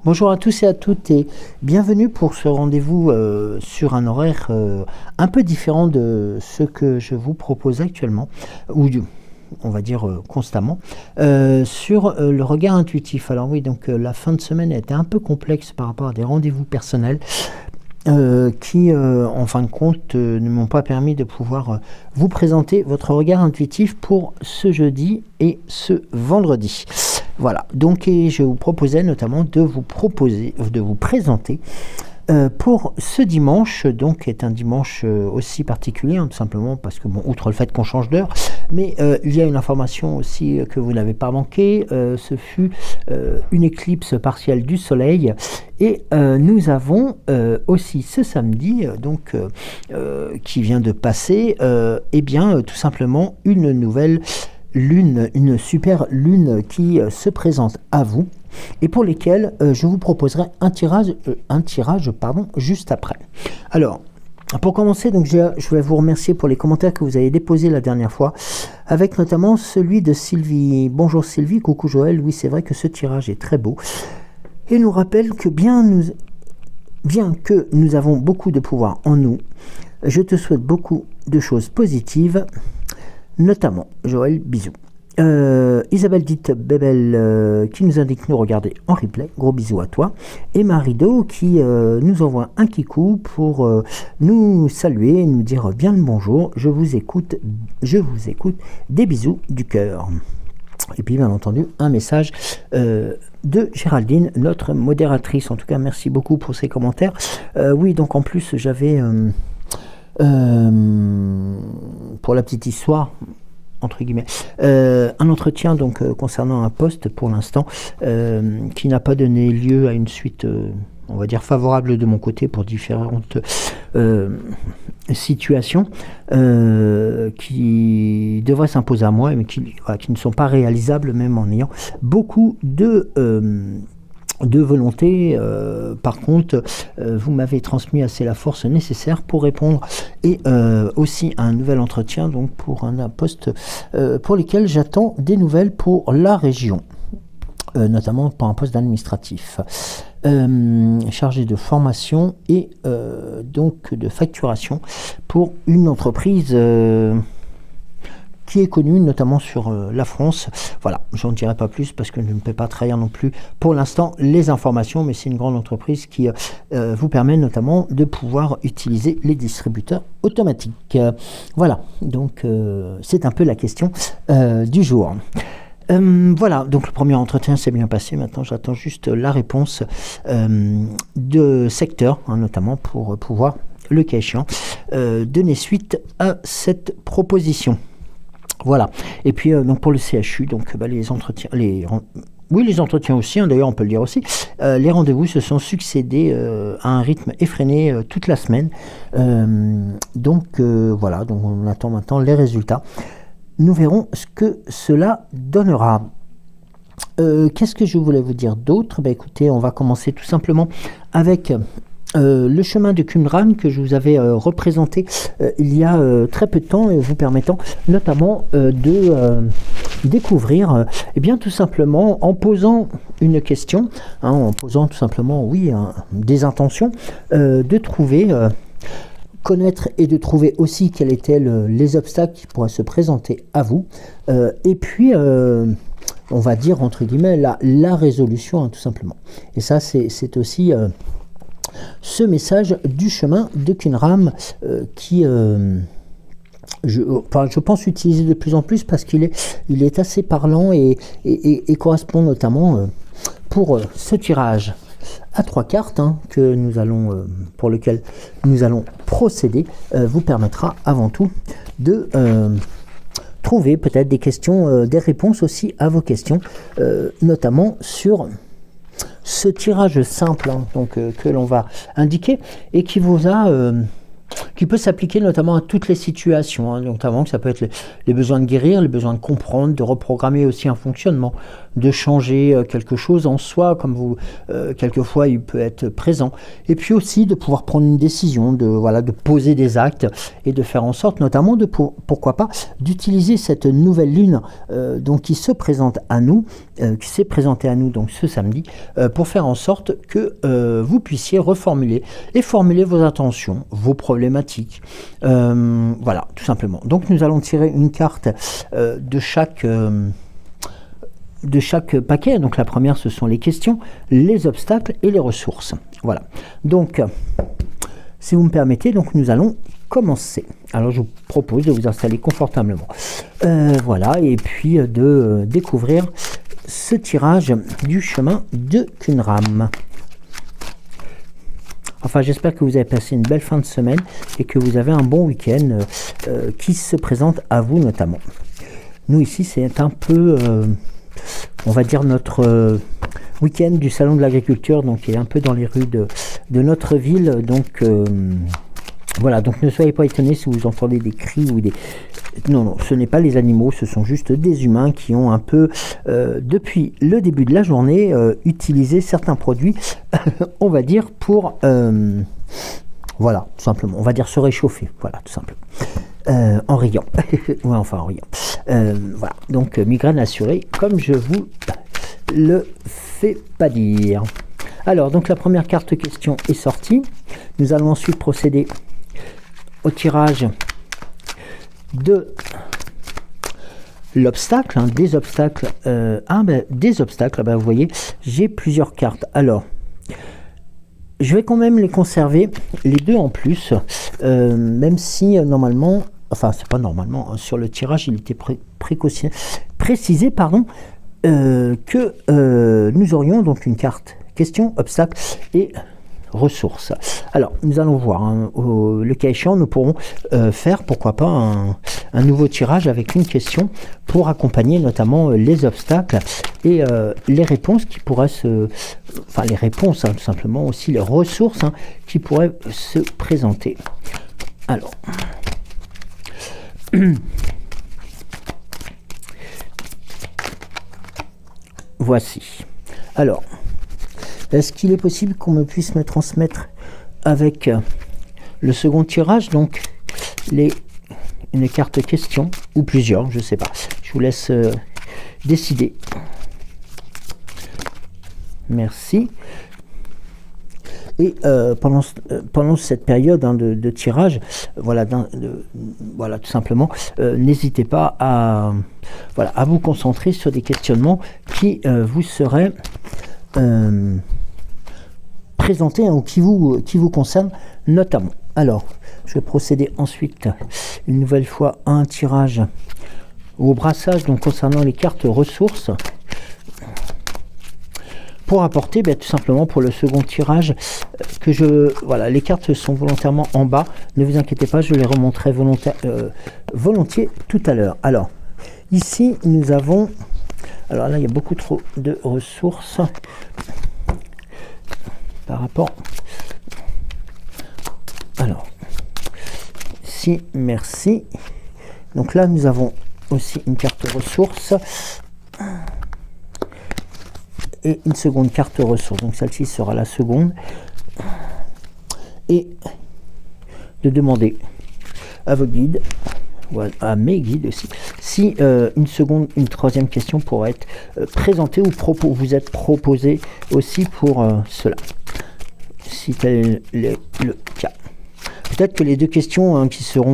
Bonjour à tous et à toutes et bienvenue pour ce rendez-vous sur un horaire un peu différent de ce que je vous propose actuellement, ou on va dire constamment, sur le regard intuitif. Alors oui, donc la fin de semaine a été un peu complexe par rapport à des rendez-vous personnels qui, en fin de compte, ne m'ont pas permis de pouvoir vous présenter votre regard intuitif pour ce jeudi et ce vendredi. Voilà, donc et je vous proposais notamment de vous présenter pour ce dimanche, donc qui est un dimanche aussi particulier, hein, tout simplement parce que, bon, outre le fait qu'on change d'heure, mais il y a une information aussi que vous n'avez pas manqué, ce fut une éclipse partielle du soleil, et nous avons aussi ce samedi, donc qui vient de passer, eh bien tout simplement une nouvelle lune, une super lune qui se présente à vous et pour lesquelles je vous proposerai un tirage juste après. Alors, pour commencer, donc je vais vous remercier pour les commentaires que vous avez déposés la dernière fois, avec notamment celui de Sylvie. Bonjour Sylvie, coucou Joël, oui c'est vrai que ce tirage est très beau et nous rappelle que bien que nous avons beaucoup de pouvoir en nous, je te souhaite beaucoup de choses positives, notamment, Joël, bisous. Isabelle dite Bébel qui nous indique nous regarder en replay, gros bisous à toi. Et Marido qui nous envoie un kikou pour nous saluer et nous dire bien le bonjour. Je vous écoute, des bisous du cœur. Et puis bien entendu un message de Géraldine, notre modératrice. En tout cas merci beaucoup pour ces commentaires. Oui, donc en plus j'avais pour la petite histoire entre guillemets, un entretien donc concernant un poste pour l'instant qui n'a pas donné lieu à une suite on va dire favorable de mon côté pour différentes situations qui devraient s'imposer à moi mais qui ne sont pas réalisables même en ayant beaucoup de volonté. Par contre, vous m'avez transmis assez la force nécessaire pour répondre et aussi à un nouvel entretien donc pour un poste pour lequel j'attends des nouvelles pour la région, notamment pour un poste d'administratif chargé de formation et donc de facturation pour une entreprise qui est connue notamment sur la France. Voilà, j'en dirai pas plus parce que je ne peux pas trahir non plus pour l'instant les informations, mais c'est une grande entreprise qui vous permet notamment de pouvoir utiliser les distributeurs automatiques. Voilà, donc c'est un peu la question du jour. Voilà, donc le premier entretien s'est bien passé. Maintenant, j'attends juste la réponse de secteur, hein, notamment pour pouvoir, le cas échéant, donner suite à cette proposition. Voilà, et puis donc pour le CHU, donc les entretiens, les entretiens aussi, hein, d'ailleurs on peut le dire aussi, les rendez-vous se sont succédés à un rythme effréné toute la semaine, donc voilà, donc on attend maintenant les résultats, nous verrons ce que cela donnera. Qu'est-ce que je voulais vous dire d'autre? Écoutez, on va commencer tout simplement avec le chemin de Qumran que je vous avais représenté il y a très peu de temps, vous permettant notamment de découvrir, et bien tout simplement en posant une question, hein, en posant tout simplement, oui, des intentions, de trouver, connaître et de trouver aussi quels étaient les obstacles qui pourraient se présenter à vous, et puis on va dire entre guillemets la résolution, hein, tout simplement. Et ça c'est aussi ce message du chemin de Qumran qui je pense utiliser de plus en plus parce qu'il est assez parlant et correspond notamment pour ce tirage à 3 cartes, hein, que nous allons pour lequel nous allons procéder, vous permettra avant tout de trouver peut-être des questions, des réponses aussi à vos questions, notamment sur ce tirage simple, hein, donc que l'on va indiquer et qui vous a qui peut s'appliquer notamment à toutes les situations, hein, notamment que ça peut être les besoins de guérir, les besoins de comprendre, de reprogrammer aussi un fonctionnement, de changer quelque chose en soi, comme vous, quelquefois il peut être présent, et puis aussi de pouvoir prendre une décision, de poser des actes et de faire en sorte notamment pourquoi pas, d'utiliser cette nouvelle lune donc qui se présente à nous, qui s'est présentée à nous donc ce samedi, pour faire en sorte que vous puissiez reformuler et formuler vos intentions, vos problématiques, voilà, tout simplement. Donc nous allons tirer une carte de chaque paquet. Donc la première, ce sont les questions, les obstacles et les ressources. Voilà. Donc, si vous me permettez, donc nous allons commencer. Alors je vous propose de vous installer confortablement. Voilà, et puis de découvrir ce tirage du chemin de Qunram. Enfin, j'espère que vous avez passé une belle fin de semaine et que vous avez un bon week-end qui se présente à vous notamment. Nous ici, c'est un peu, on va dire, notre week-end du Salon de l'Agriculture, donc qui est un peu dans les rues de notre ville. Donc voilà, donc ne soyez pas étonnés si vous entendez des cris ou des... Non, non, ce n'est pas les animaux, ce sont juste des humains qui ont un peu, depuis le début de la journée, utilisé certains produits, on va dire, pour, voilà, tout simplement, on va dire se réchauffer, voilà, tout simplement, en riant, ouais, enfin en riant, voilà, donc migraine assurée, comme je vous le fais pas dire. Alors, donc la première carte question est sortie, nous allons ensuite procéder au tirage de l'obstacle, hein, des obstacles, des obstacles, vous voyez, j'ai plusieurs cartes. Alors, je vais quand même les conserver, les deux en plus, même si normalement, enfin, c'est pas normalement, hein, sur le tirage, il était précisé, pardon, que nous aurions donc une carte question, obstacle et ressources. Alors, nous allons voir, hein, le cas échéant, nous pourrons faire, pourquoi pas, un nouveau tirage avec une question pour accompagner notamment les obstacles et les réponses qui pourraient enfin les réponses, hein, tout simplement, aussi les ressources, hein, qui pourraient se présenter. Alors, voici. Alors, est-ce qu'il est possible qu'on me puisse me transmettre avec le second tirage, donc une carte question, ou plusieurs, je ne sais pas. Je vous laisse décider. Merci. Et pendant cette période, hein, de tirage, voilà, voilà, tout simplement, n'hésitez pas à vous concentrer sur des questionnements qui vous seraient présentés, hein, ou qui vous concernent notamment. Alors, je vais procéder ensuite une nouvelle fois à un tirage au brassage, donc concernant les cartes ressources, pour apporter tout simplement pour le second tirage que voilà, les cartes sont volontairement en bas, ne vous inquiétez pas, je les remonterai volontiers tout à l'heure. Alors, ici nous avons, alors là il y a beaucoup trop de ressources par rapport, alors, si, merci. Donc là nous avons aussi une carte ressources et une seconde carte ressources, donc celle-ci sera la seconde, et de à vos guides, ou à mes guides aussi, si une troisième question pourrait être présentée ou vous êtes proposé aussi pour cela, si tel est le cas. Peut-être que les deux questions, hein, qui seront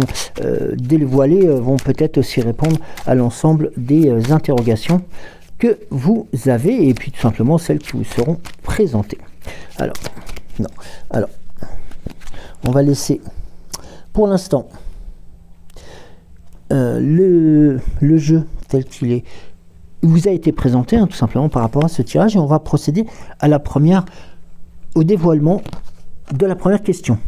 dévoilées vont peut-être aussi répondre à l'ensemble des interrogations que vous avez, et puis tout simplement celles qui vous seront présentées. Alors, non. Alors, on va laisser pour l'instant le jeu tel qu'il vous a été présenté, hein, tout simplement par rapport à ce tirage, et on va procéder à au dévoilement de la première question.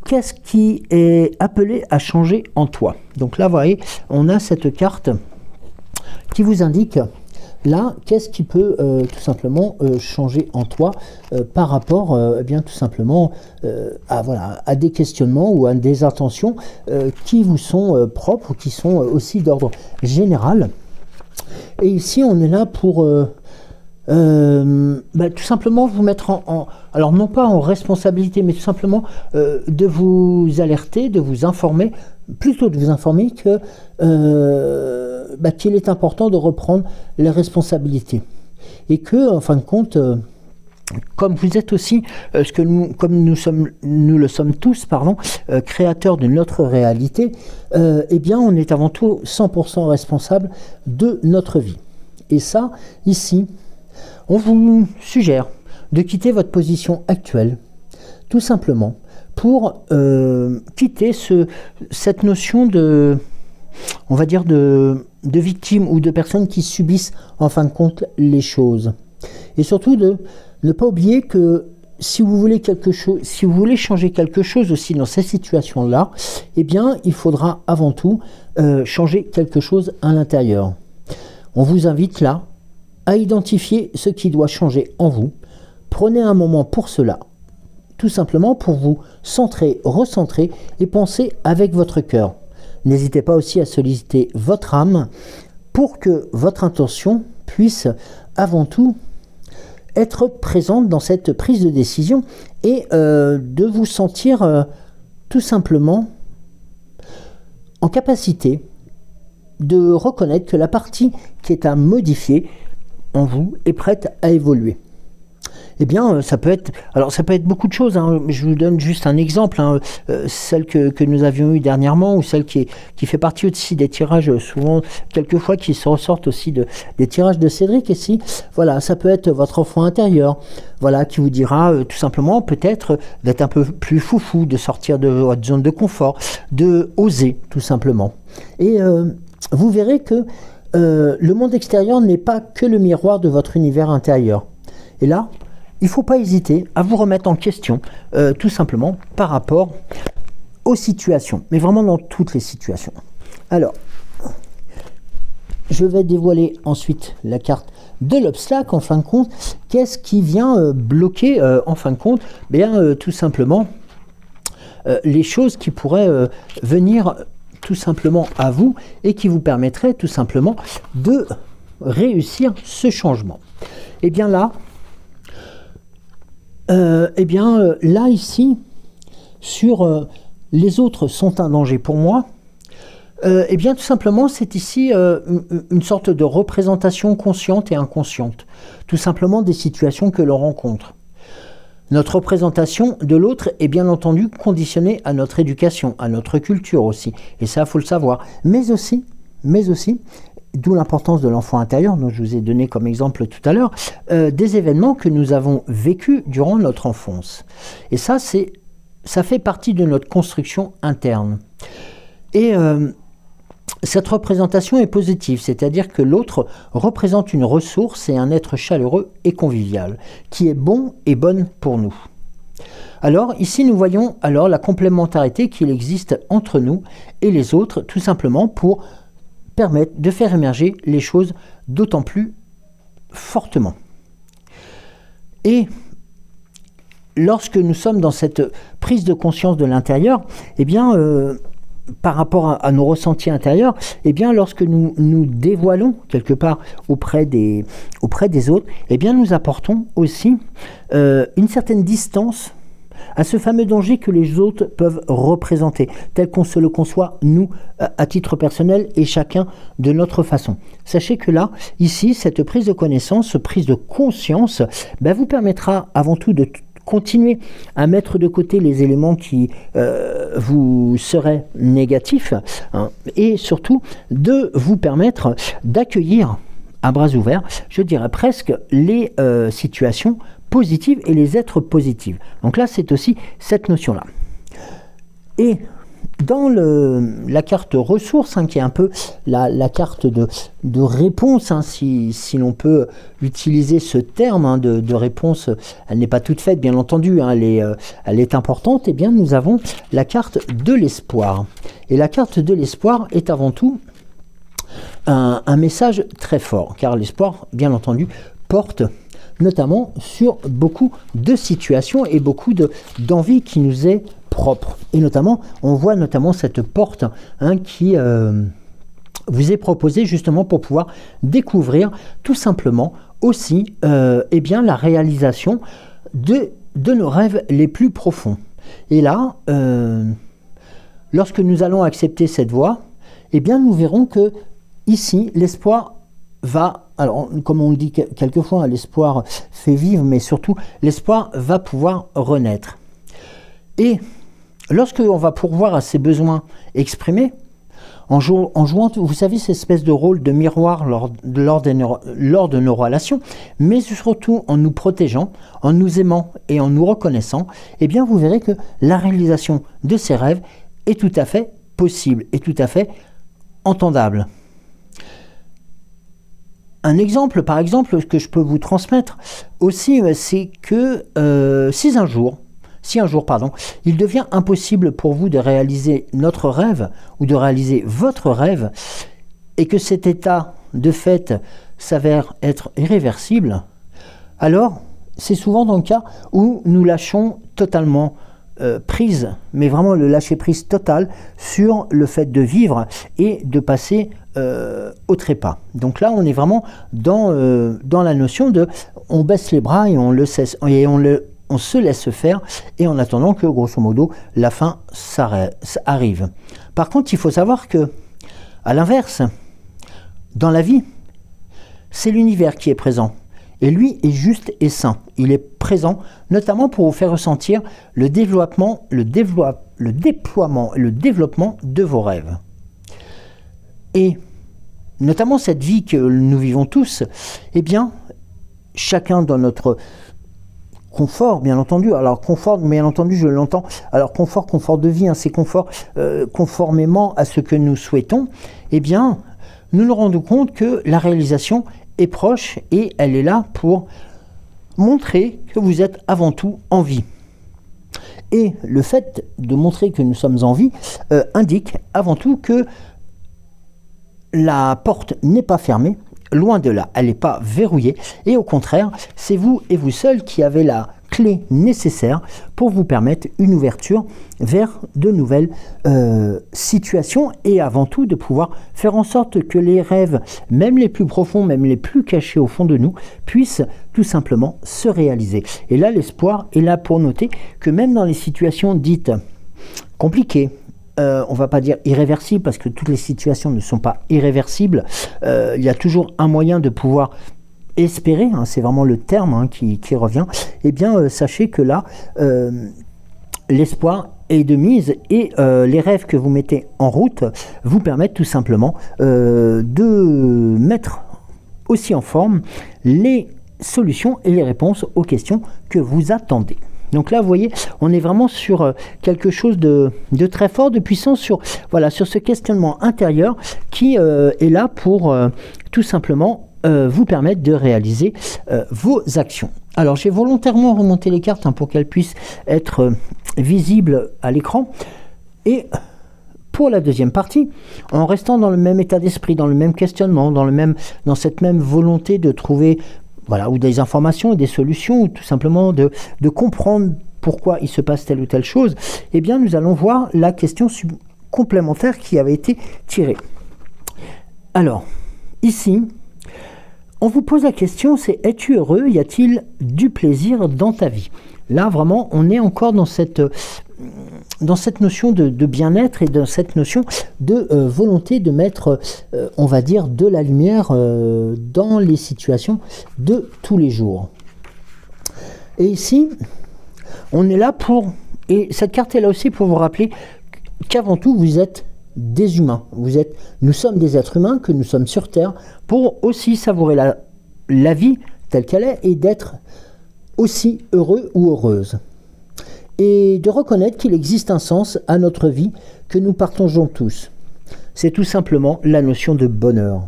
Qu'est-ce qui est appelé à changer en toi? Donc là, vous voyez, on a cette carte qui vous indique là, qu'est-ce qui peut tout simplement changer en toi par rapport eh bien, tout simplement à des questionnements ou à des intentions qui vous sont propres ou qui sont aussi d'ordre général. Et ici, on est là pour tout simplement vous mettre alors non pas en responsabilité, mais tout simplement de vous alerter, de vous informer, plutôt de vous informer que qu'il est important de reprendre les responsabilités. Et que, en fin de compte, comme vous êtes aussi, comme nous le sommes tous, créateurs de notre réalité, eh bien, on est avant tout 100% responsable de notre vie. Et ça, ici, on vous suggère de quitter votre position actuelle, tout simplement, pour quitter cette notion de, on va dire, de victime ou de personnes qui subissent, en fin de compte, les choses. Et surtout de ne pas oublier que si vous voulez changer quelque chose aussi dans cette situation-là, eh bien, il faudra avant tout changer quelque chose à l'intérieur. On vous invite là à identifier ce qui doit changer en vous. Prenez un moment pour cela, tout simplement pour vous centrer, recentrer et penser avec votre cœur. N'hésitez pas aussi à solliciter votre âme pour que votre intention puisse avant tout être présente dans cette prise de décision et de vous sentir tout simplement en capacité de reconnaître que la partie qui est à modifier en vous est prête à évoluer. Eh bien, ça peut être beaucoup de choses. Hein. Je vous donne juste un exemple. Hein. Celle que nous avions eue dernièrement, ou celle qui fait partie aussi des tirages, souvent, quelquefois, qui se ressortent aussi des tirages de Cédric. Et si, voilà, ça peut être votre enfant intérieur, voilà, qui vous dira tout simplement, peut-être, d'être un peu plus foufou, de sortir de votre zone de confort, de oser, tout simplement. Et vous verrez que le monde extérieur n'est pas que le miroir de votre univers intérieur. Et là, il ne faut pas hésiter à vous remettre en question, tout simplement, par rapport aux situations, mais vraiment dans toutes les situations. Alors, je vais dévoiler ensuite la carte de l'obstacle, en fin de compte. Qu'est-ce qui vient bloquer, en fin de compte? Bien, tout simplement, les choses qui pourraient venir tout simplement à vous et qui vous permettraient tout simplement de réussir ce changement. Et bien là, ici, sur les autres sont un danger pour moi, eh bien tout simplement c'est ici une sorte de représentation consciente et inconsciente, tout simplement des situations que l'on rencontre. Notre représentation de l'autre est bien entendu conditionnée à notre éducation, à notre culture aussi, et ça il faut le savoir, mais aussi, d'où l'importance de l'enfant intérieur, dont je vous ai donné comme exemple tout à l'heure, des événements que nous avons vécus durant notre enfance. Et ça fait partie de notre construction interne. Et cette représentation est positive, c'est-à-dire que l'autre représente une ressource et un être chaleureux et convivial, qui est bon et bonne pour nous. Alors, ici, nous voyons alors la complémentarité qu'il existe entre nous et les autres, tout simplement pour permettre de faire émerger les choses d'autant plus fortement. Et lorsque nous sommes dans cette prise de conscience de l'intérieur, eh bien, par rapport à nos ressentis intérieurs, eh bien, lorsque nous nous dévoilons quelque part auprès des autres, eh bien, nous apportons aussi une certaine distance à ce fameux danger que les autres peuvent représenter, tel qu'on se le conçoit, nous, à titre personnel, et chacun de notre façon. Sachez que là, ici, cette prise de connaissance, cette prise de conscience, vous permettra avant tout de continuer à mettre de côté les éléments qui vous seraient négatifs, hein, et surtout de vous permettre d'accueillir à bras ouverts, je dirais presque, les situations positives et les êtres positifs. Donc là, c'est aussi cette notion-là. Et dans la carte ressources, hein, qui est un peu la carte de réponse, hein, si l'on peut utiliser ce terme, hein, de réponse, elle n'est pas toute faite, bien entendu, hein, elle est importante, et bien nous avons la carte de l'espoir. Et la carte de l'espoir est avant tout un message très fort, car l'espoir, bien entendu, porte notamment sur beaucoup de situations et beaucoup d'envie qui nous est propre. Et notamment, on voit notamment cette porte qui vous est proposée justement pour pouvoir découvrir tout simplement aussi eh bien, la réalisation de nos rêves les plus profonds. Et là, lorsque nous allons accepter cette voie, eh bien, nous verrons que ici, l'espoir va, alors comme on le dit quelquefois, l'espoir fait vivre, mais surtout, l'espoir va pouvoir renaître. Et lorsque on va pourvoir à ses besoins exprimés, en jouant, vous savez, cette espèce de rôle de miroir lors de nos relations, mais surtout en nous protégeant, en nous aimant et en nous reconnaissant, eh bien, vous verrez que la réalisation de ces rêves est tout à fait possible et tout à fait entendable. Un exemple, par exemple, que je peux vous transmettre aussi, c'est que si un jour, il devient impossible pour vous de réaliser notre rêve ou de réaliser votre rêve et que cet état de fait s'avère être irréversible, alors c'est souvent dans le cas où nous lâchons totalement prise, mais vraiment le lâcher prise total sur le fait de vivre et de passer au trépas. Donc là, on est vraiment dans la notion de on baisse les bras et on se laisse faire, et en attendant que, grosso modo, la fin arrive. Par contre, il faut savoir que, à l'inverse, dans la vie, c'est l'univers qui est présent. Et lui est juste et sain. Il est présent, notamment pour vous faire ressentir le déploiement et le développement de vos rêves. Et notamment cette vie que nous vivons tous, eh bien, chacun dans notre confort, bien entendu. Alors, confort, bien entendu, je l'entends. Alors, confort de vie, c'est confort conformément à ce que nous souhaitons. Eh bien, nous nous rendons compte que la réalisation est proche et elle est là pour montrer que vous êtes avant tout en vie. Et le fait de montrer que nous sommes en vie indique avant tout que la porte n'est pas fermée, loin de là, elle n'est pas verrouillée, et au contraire, c'est vous et vous seul qui avez la clé nécessaire pour vous permettre une ouverture vers de nouvelles situations, et avant tout de pouvoir faire en sorte que les rêves, même les plus profonds, même les plus cachés au fond de nous, puissent tout simplement se réaliser. Et là, l'espoir est là pour noter que même dans les situations dites compliquées, on ne va pas dire irréversibles, parce que toutes les situations ne sont pas irréversibles, il y a toujours un moyen de pouvoir espérer, c'est vraiment le terme qui revient. Eh bien, sachez que là, l'espoir est de mise, et les rêves que vous mettez en route vous permettent tout simplement de mettre aussi en forme les solutions et les réponses aux questions que vous attendez. Donc là, vous voyez, on est vraiment sur quelque chose de très fort, de puissant, sur ce questionnement intérieur qui est là pour tout simplement vous permettre de réaliser vos actions. Alors, j'ai volontairement remonté les cartes pour qu'elles puissent être visibles à l'écran. Et pour la deuxième partie, en restant dans le même état d'esprit, dans le même questionnement, dans cette même volonté de trouver ou des informations et des solutions, ou tout simplement de comprendre pourquoi il se passe telle ou telle chose, eh bien, nous allons voir la question complémentaire qui avait été tirée. Alors, ici, on vous pose la question, c'est: es-tu heureux? Y a-t-il du plaisir dans ta vie? Là, vraiment, on est encore dans cette notion de bien-être et dans cette notion de volonté de mettre, on va dire, de la lumière dans les situations de tous les jours. Et ici, on est là pour... Et cette carte est là aussi pour vous rappeler qu'avant tout, vous êtes des humains. Nous sommes des êtres humains, que nous sommes sur Terre, pour aussi savourer la vie telle qu'elle est et d'être aussi heureux ou heureuse. Et de reconnaître qu'il existe un sens à notre vie que nous partageons tous. C'est tout simplement la notion de bonheur.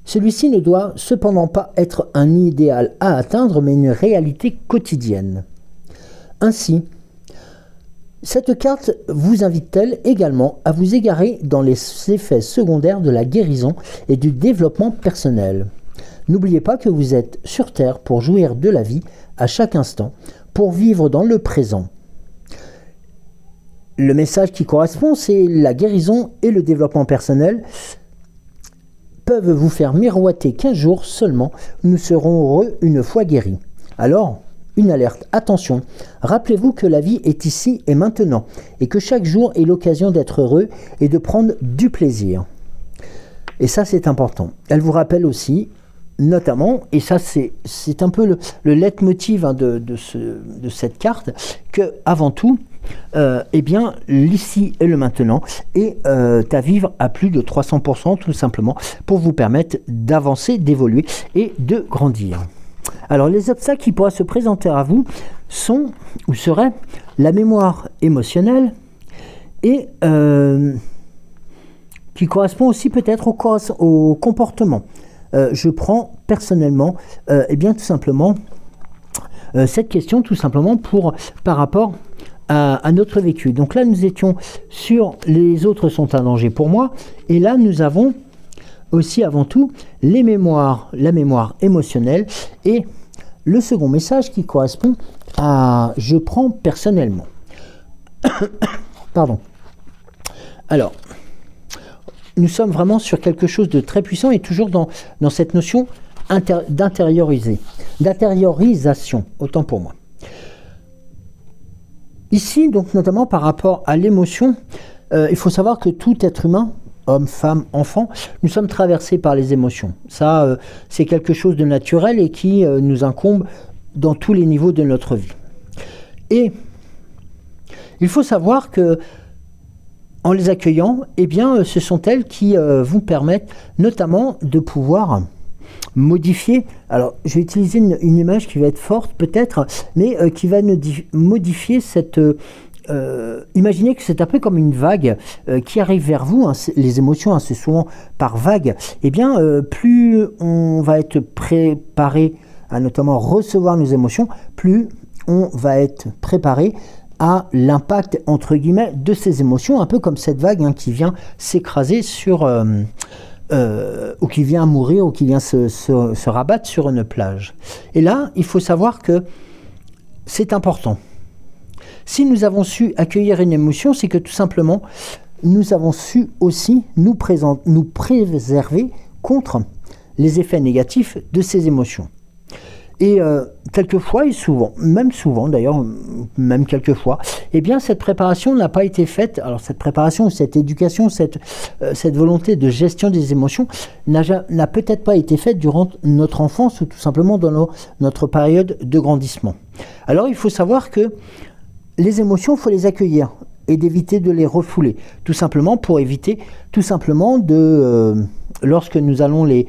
Celui-ci ne doit cependant pas être un idéal à atteindre, mais une réalité quotidienne. Ainsi, Cette carte vous invite-t-elle également à vous égarer dans les effets secondaires de la guérison et du développement personnel? N'oubliez pas que vous êtes sur Terre pour jouir de la vie à chaque instant, pour vivre dans le présent. Le message qui correspond, c'est la guérison et le développement personnel peuvent vous faire miroiter 15 jours seulement. Nous serons heureux une fois guéris. Alors, une alerte, attention, rappelez-vous que la vie est ici et maintenant, et que chaque jour est l'occasion d'être heureux et de prendre du plaisir. Et ça, c'est important. Elle vous rappelle aussi, notamment, et ça c'est un peu le leitmotiv de cette carte, que avant tout, eh bien, l'ici et le maintenant est à vivre à plus de 300%, tout simplement, pour vous permettre d'avancer, d'évoluer et de grandir. Alors, les obstacles qui pourraient se présenter à vous sont, ou seraient, la mémoire émotionnelle et qui correspond aussi peut-être au comportement. Je prends personnellement, eh bien, tout simplement, cette question, tout simplement, par rapport à notre vécu. Donc là, nous étions sur les autres sont un danger pour moi, et là, nous avons aussi, avant tout, la mémoire émotionnelle, et le second message qui correspond à je prends personnellement. Pardon. Alors, nous sommes vraiment sur quelque chose de très puissant et toujours dans cette notion d'intériorisation, autant pour moi. Ici, donc notamment par rapport à l'émotion, il faut savoir que tout être humain, homme, femme, enfant, nous sommes traversés par les émotions. Ça, c'est quelque chose de naturel et qui nous incombe dans tous les niveaux de notre vie. Et il faut savoir que en les accueillant, eh bien, ce sont elles qui vous permettent notamment de pouvoir modifier. Alors, je vais utiliser une image qui va être forte peut-être, mais qui va modifier cette... imaginez que c'est un peu comme une vague qui arrive vers vous, hein, les émotions, hein, c'est souvent par vague. Eh bien, plus on va être préparé à notamment recevoir nos émotions, plus on va être préparé à l'impact, entre guillemets, de ces émotions, un peu comme cette vague, hein, qui vient s'écraser sur... ou qui vient mourir, ou qui vient se rabattre sur une plage. Et là, il faut savoir que c'est important. Si nous avons su accueillir une émotion, c'est que tout simplement, nous avons su aussi nous préserver contre les effets négatifs de ces émotions. Et quelquefois, et souvent, même souvent d'ailleurs, même quelquefois, eh bien cette préparation n'a pas été faite. Alors cette préparation, cette éducation, cette volonté de gestion des émotions n'a peut-être pas été faite durant notre enfance ou tout simplement dans notre période de grandissement. Alors il faut savoir que les émotions, il faut les accueillir et d'éviter de les refouler. Tout simplement pour éviter, tout simplement lorsque nous allons les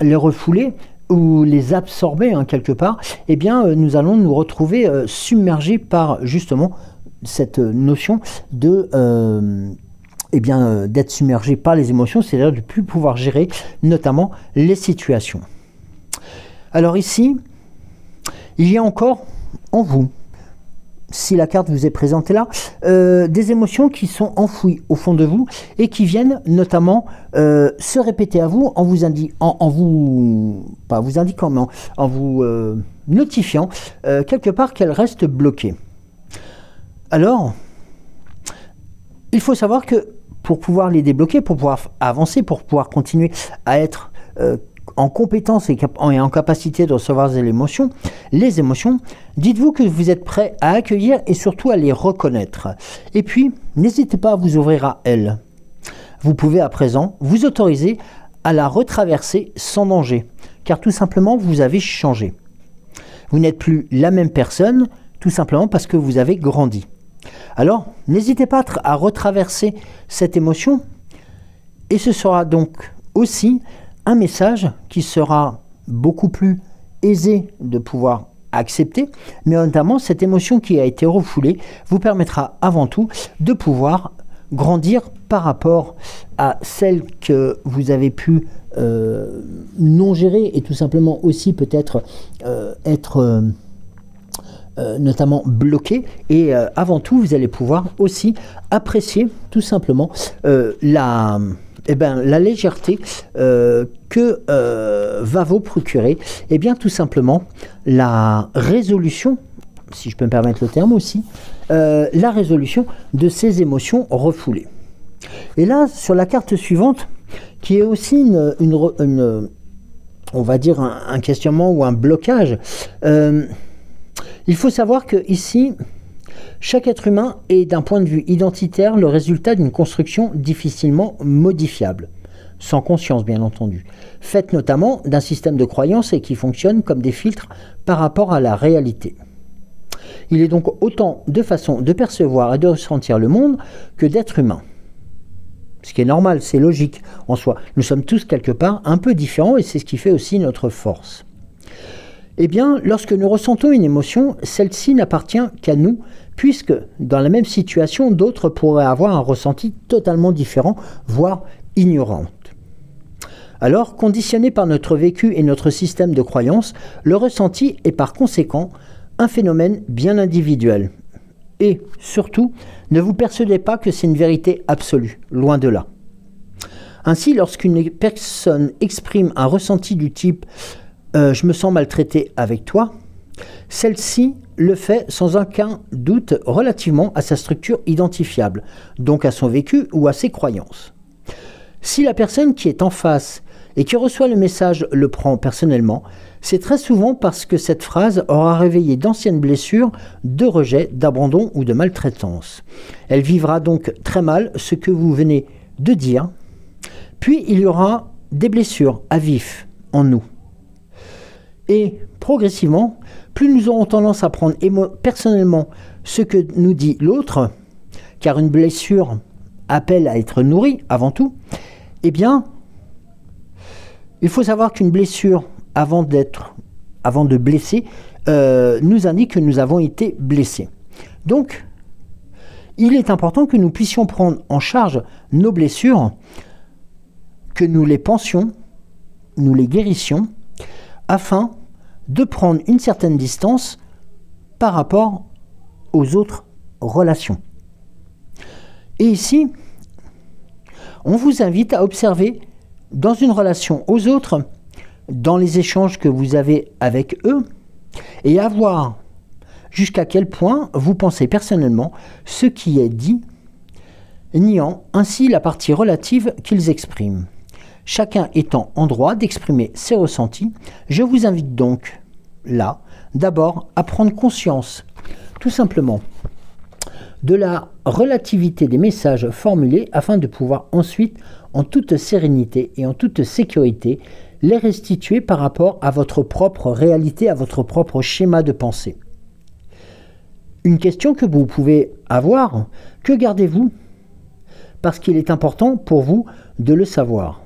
refouler, ou les absorber, hein, quelque part, eh bien, nous allons nous retrouver submergés par justement cette notion de d'être submergé par les émotions, c'est-à-dire de ne plus pouvoir gérer notamment les situations. Alors ici, il y a encore en vous, si la carte vous est présentée là, des émotions qui sont enfouies au fond de vous et qui viennent notamment se répéter à vous en vous notifiant quelque part qu'elles restent bloquées. Alors, il faut savoir que pour pouvoir les débloquer, pour pouvoir avancer, pour pouvoir continuer à être en compétence et en capacité de recevoir les émotions, dites-vous que vous êtes prêt à accueillir et surtout à les reconnaître. Et puis, n'hésitez pas à vous ouvrir à elles. Vous pouvez à présent vous autoriser à la retraverser sans danger, car tout simplement, vous avez changé. Vous n'êtes plus la même personne, tout simplement parce que vous avez grandi. Alors, n'hésitez pas à retraverser cette émotion, et ce sera donc aussi un message qui sera beaucoup plus aisé de pouvoir accepter, mais notamment cette émotion qui a été refoulée vous permettra avant tout de pouvoir grandir par rapport à celle que vous avez pu non gérer et tout simplement aussi peut-être être notamment bloqué. Et avant tout, vous allez pouvoir aussi apprécier tout simplement la légèreté que va vous procurer, et bien tout simplement la résolution, si je peux me permettre le terme aussi, la résolution de ces émotions refoulées. Et là, sur la carte suivante, qui est aussi on va dire un questionnement ou un blocage, il faut savoir que ici, chaque être humain est d'un point de vue identitaire le résultat d'une construction difficilement modifiable, sans conscience bien entendu, faite notamment d'un système de croyances et qui fonctionne comme des filtres par rapport à la réalité. Il est donc autant de façons de percevoir et de ressentir le monde que d'êtres humains. Ce qui est normal, c'est logique en soi. Nous sommes tous quelque part un peu différents et c'est ce qui fait aussi notre force. Eh bien, lorsque nous ressentons une émotion, celle-ci n'appartient qu'à nous, puisque dans la même situation, d'autres pourraient avoir un ressenti totalement différent, voire ignorant. Alors, conditionné par notre vécu et notre système de croyances, le ressenti est par conséquent un phénomène bien individuel. Et surtout, ne vous persuadez pas que c'est une vérité absolue, loin de là. Ainsi, lorsqu'une personne exprime un ressenti du type « je me sens maltraité avec toi », celle-ci le fait sans aucun doute relativement à sa structure identifiable, donc à son vécu ou à ses croyances. Si la personne qui est en face et qui reçoit le message le prend personnellement, c'est très souvent parce que cette phrase aura réveillé d'anciennes blessures de rejet, d'abandon ou de maltraitance. Elle vivra donc très mal ce que vous venez de dire, puis il y aura des blessures à vif en nous. Et progressivement, plus nous aurons tendance à prendre personnellement ce que nous dit l'autre, car une blessure appelle à être nourrie avant tout, eh bien, il faut savoir qu'une blessure, avant de blesser, nous indique que nous avons été blessés. Donc, il est important que nous puissions prendre en charge nos blessures, que nous les pensions, nous les guérissions, afin de prendre une certaine distance par rapport aux autres relations. Et ici, on vous invite à observer dans une relation aux autres, dans les échanges que vous avez avec eux, et à voir jusqu'à quel point vous pensez personnellement ce qui est dit, niant ainsi la partie relative qu'ils expriment. Chacun étant en droit d'exprimer ses ressentis, je vous invite donc, là, d'abord à prendre conscience, tout simplement, de la relativité des messages formulés afin de pouvoir ensuite, en toute sérénité et en toute sécurité, les restituer par rapport à votre propre réalité, à votre propre schéma de pensée. Une question que vous pouvez avoir, que gardez-vous? Parce qu'il est important pour vous de le savoir.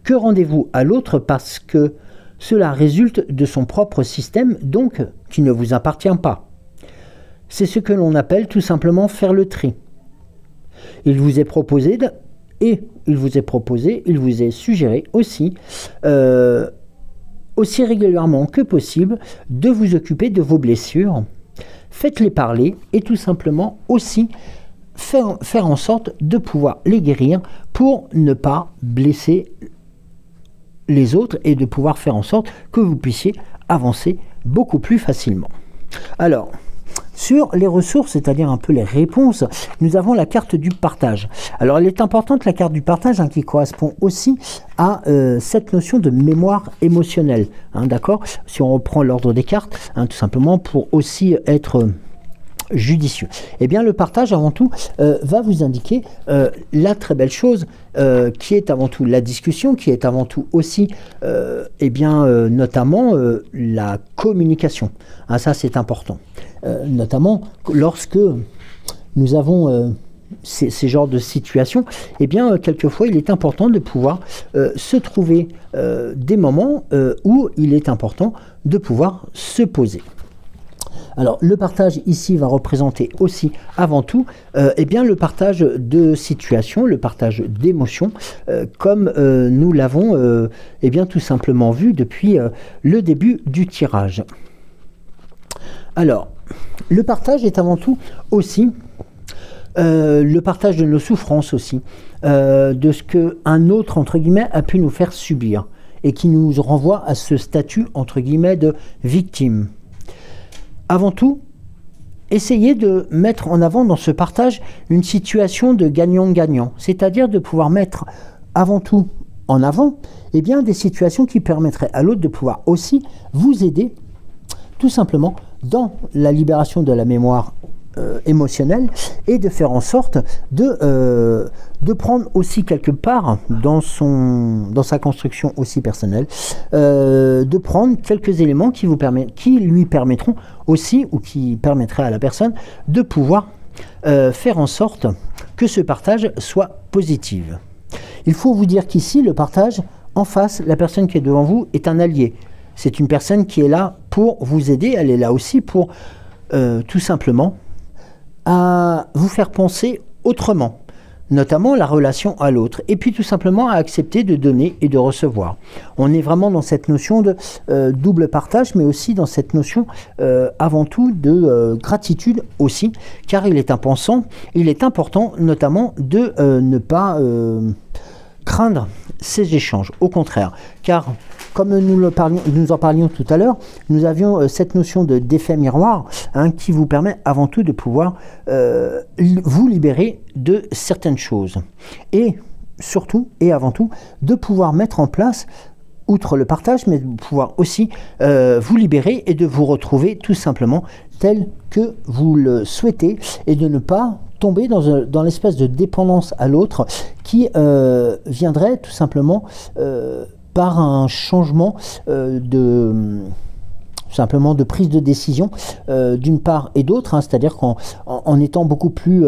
Que rendez-vous à l'autre parce que cela résulte de son propre système, donc qui ne vous appartient pas? C'est ce que l'on appelle tout simplement faire le tri. Il vous est proposé, il vous est suggéré aussi, aussi régulièrement que possible, de vous occuper de vos blessures. Faites-les parler et tout simplement aussi faire en sorte de pouvoir les guérir pour ne pas blesser les autres et de pouvoir faire en sorte que vous puissiez avancer beaucoup plus facilement. Alors, sur les ressources, c'est-à-dire un peu les réponses, nous avons la carte du partage. Alors, elle est importante, la carte du partage, qui correspond aussi à cette notion de mémoire émotionnelle. D'accord ? Si on reprend l'ordre des cartes, tout simplement pour aussi être judicieux. Eh bien, le partage, avant tout, va vous indiquer la très belle chose qui est avant tout la discussion, qui est avant tout aussi, notamment la communication. Ça, c'est important. Notamment lorsque nous avons ces genres de situations, eh bien, quelquefois, il est important de pouvoir se trouver des moments où il est important de pouvoir se poser. Alors, le partage ici va représenter aussi, avant tout, le partage de situations, le partage d'émotions, comme nous l'avons tout simplement vu depuis le début du tirage. Alors, le partage est avant tout aussi le partage de nos souffrances aussi, de ce qu'un autre, entre guillemets, a pu nous faire subir et qui nous renvoie à ce statut, entre guillemets, de victime. Avant tout, essayez de mettre en avant dans ce partage une situation de gagnant-gagnant, c'est-à-dire de pouvoir mettre avant tout en avant eh bien, des situations qui permettraient à l'autre de pouvoir aussi vous aider tout simplement dans la libération de la mémoire émotionnelle et de faire en sorte de prendre aussi quelque part dans sa construction aussi personnelle, de prendre quelques éléments qui lui permettront aussi, ou qui permettraient à la personne de pouvoir faire en sorte que ce partage soit positif. Il faut vous dire qu'ici, le partage, en face, la personne qui est devant vous est un allié. C'est une personne qui est là pour vous aider, elle est là aussi pour tout simplement à vous faire penser autrement, notamment la relation à l'autre, et puis tout simplement à accepter de donner et de recevoir. On est vraiment dans cette notion de double partage, mais aussi dans cette notion avant tout de gratitude aussi, car il est important notamment de ne pas craindre ces échanges, au contraire, car comme nous en parlions tout à l'heure, nous avions cette notion d'effet miroir qui vous permet avant tout de pouvoir vous libérer de certaines choses. Et surtout et avant tout, de pouvoir mettre en place, outre le partage, mais de pouvoir aussi vous libérer et de vous retrouver tout simplement tel que vous le souhaitez et de ne pas tomber dans l'espèce de dépendance à l'autre qui viendrait tout simplement par un changement de prise de décision d'une part et d'autre, c'est-à-dire qu'en étant beaucoup plus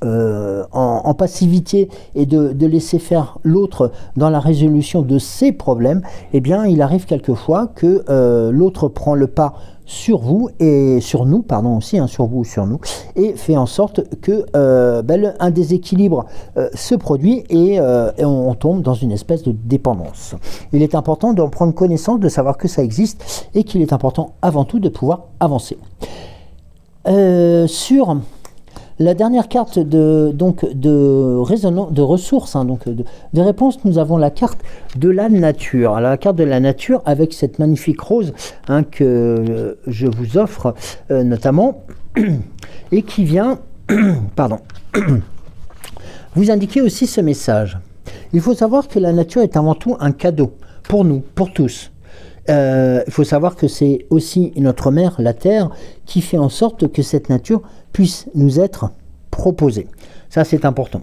en passivité et de laisser faire l'autre dans la résolution de ses problèmes, eh bien il arrive quelquefois que l'autre prend le pas sur vous et sur nous, pardon aussi, sur vous ou sur nous, et fait en sorte que un déséquilibre se produit et on tombe dans une espèce de dépendance. Il est important d'en prendre connaissance, de savoir que ça existe et qu'il est important avant tout de pouvoir avancer. Sur la dernière carte de ressources, de réponse, nous avons la carte de la nature. Alors, la carte de la nature avec cette magnifique rose que je vous offre notamment et qui vient vous indiquer aussi ce message. Il faut savoir que la nature est avant tout un cadeau pour nous, pour tous. Il faut savoir que c'est aussi notre mère, la Terre, qui fait en sorte que cette nature puisse nous être proposée. Ça, c'est important.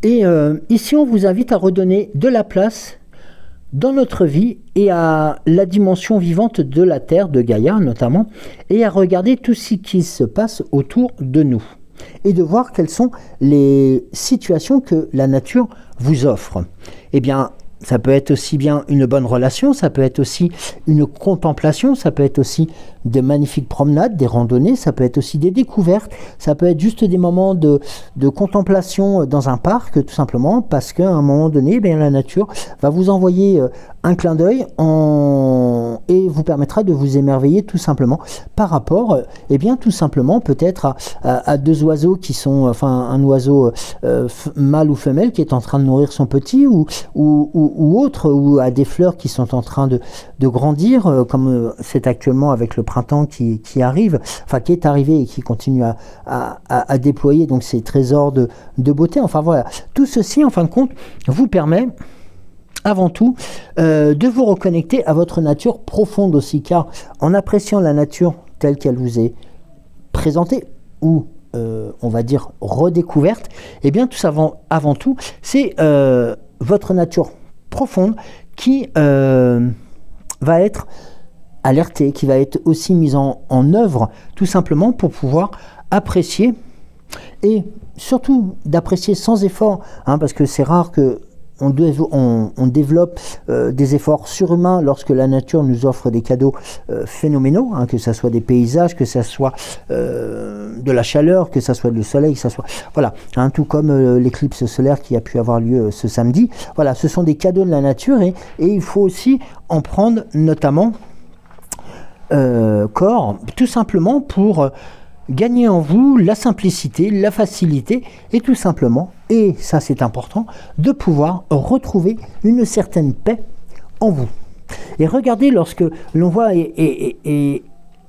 Et ici, on vous invite à redonner de la place dans notre vie et à la dimension vivante de la Terre, de Gaïa notamment, et à regarder tout ce qui se passe autour de nous. Et de voir quelles sont les situations que la nature vous offre. Eh bien, ça peut être aussi bien une bonne relation, ça peut être aussi une contemplation, ça peut être aussi de magnifiques promenades, des randonnées, ça peut être aussi des découvertes, ça peut être juste des moments de contemplation dans un parc, tout simplement, parce qu'à un moment donné, la nature va vous envoyer un clin d'œil et vous permettra de vous émerveiller tout simplement par rapport, tout simplement peut-être à deux oiseaux qui sont, un oiseau mâle ou femelle qui est en train de nourrir son petit ou autre, ou à des fleurs qui sont en train de grandir, comme c'est actuellement avec le printemps qui arrive, qui est arrivé et qui continue à déployer donc ces trésors de beauté. Voilà, tout ceci en fin de compte vous permet avant tout de vous reconnecter à votre nature profonde aussi, car en appréciant la nature telle qu'elle vous est présentée ou on va dire redécouverte, tout ça avant tout c'est votre nature profonde qui va être alertée, qui va être aussi mise en œuvre tout simplement pour pouvoir apprécier et surtout d'apprécier sans effort, parce que c'est rare que on développe des efforts surhumains lorsque la nature nous offre des cadeaux phénoménaux, que ce soit des paysages, que ce soit de la chaleur, que ce soit le soleil, que ce soit voilà, tout comme l'éclipse solaire qui a pu avoir lieu ce samedi. Voilà, ce sont des cadeaux de la nature et il faut aussi en prendre notamment corps, tout simplement pour gagner en vous la simplicité, la facilité et tout simplement, et ça c'est important, de pouvoir retrouver une certaine paix en vous. Et regardez, lorsque l'on voit,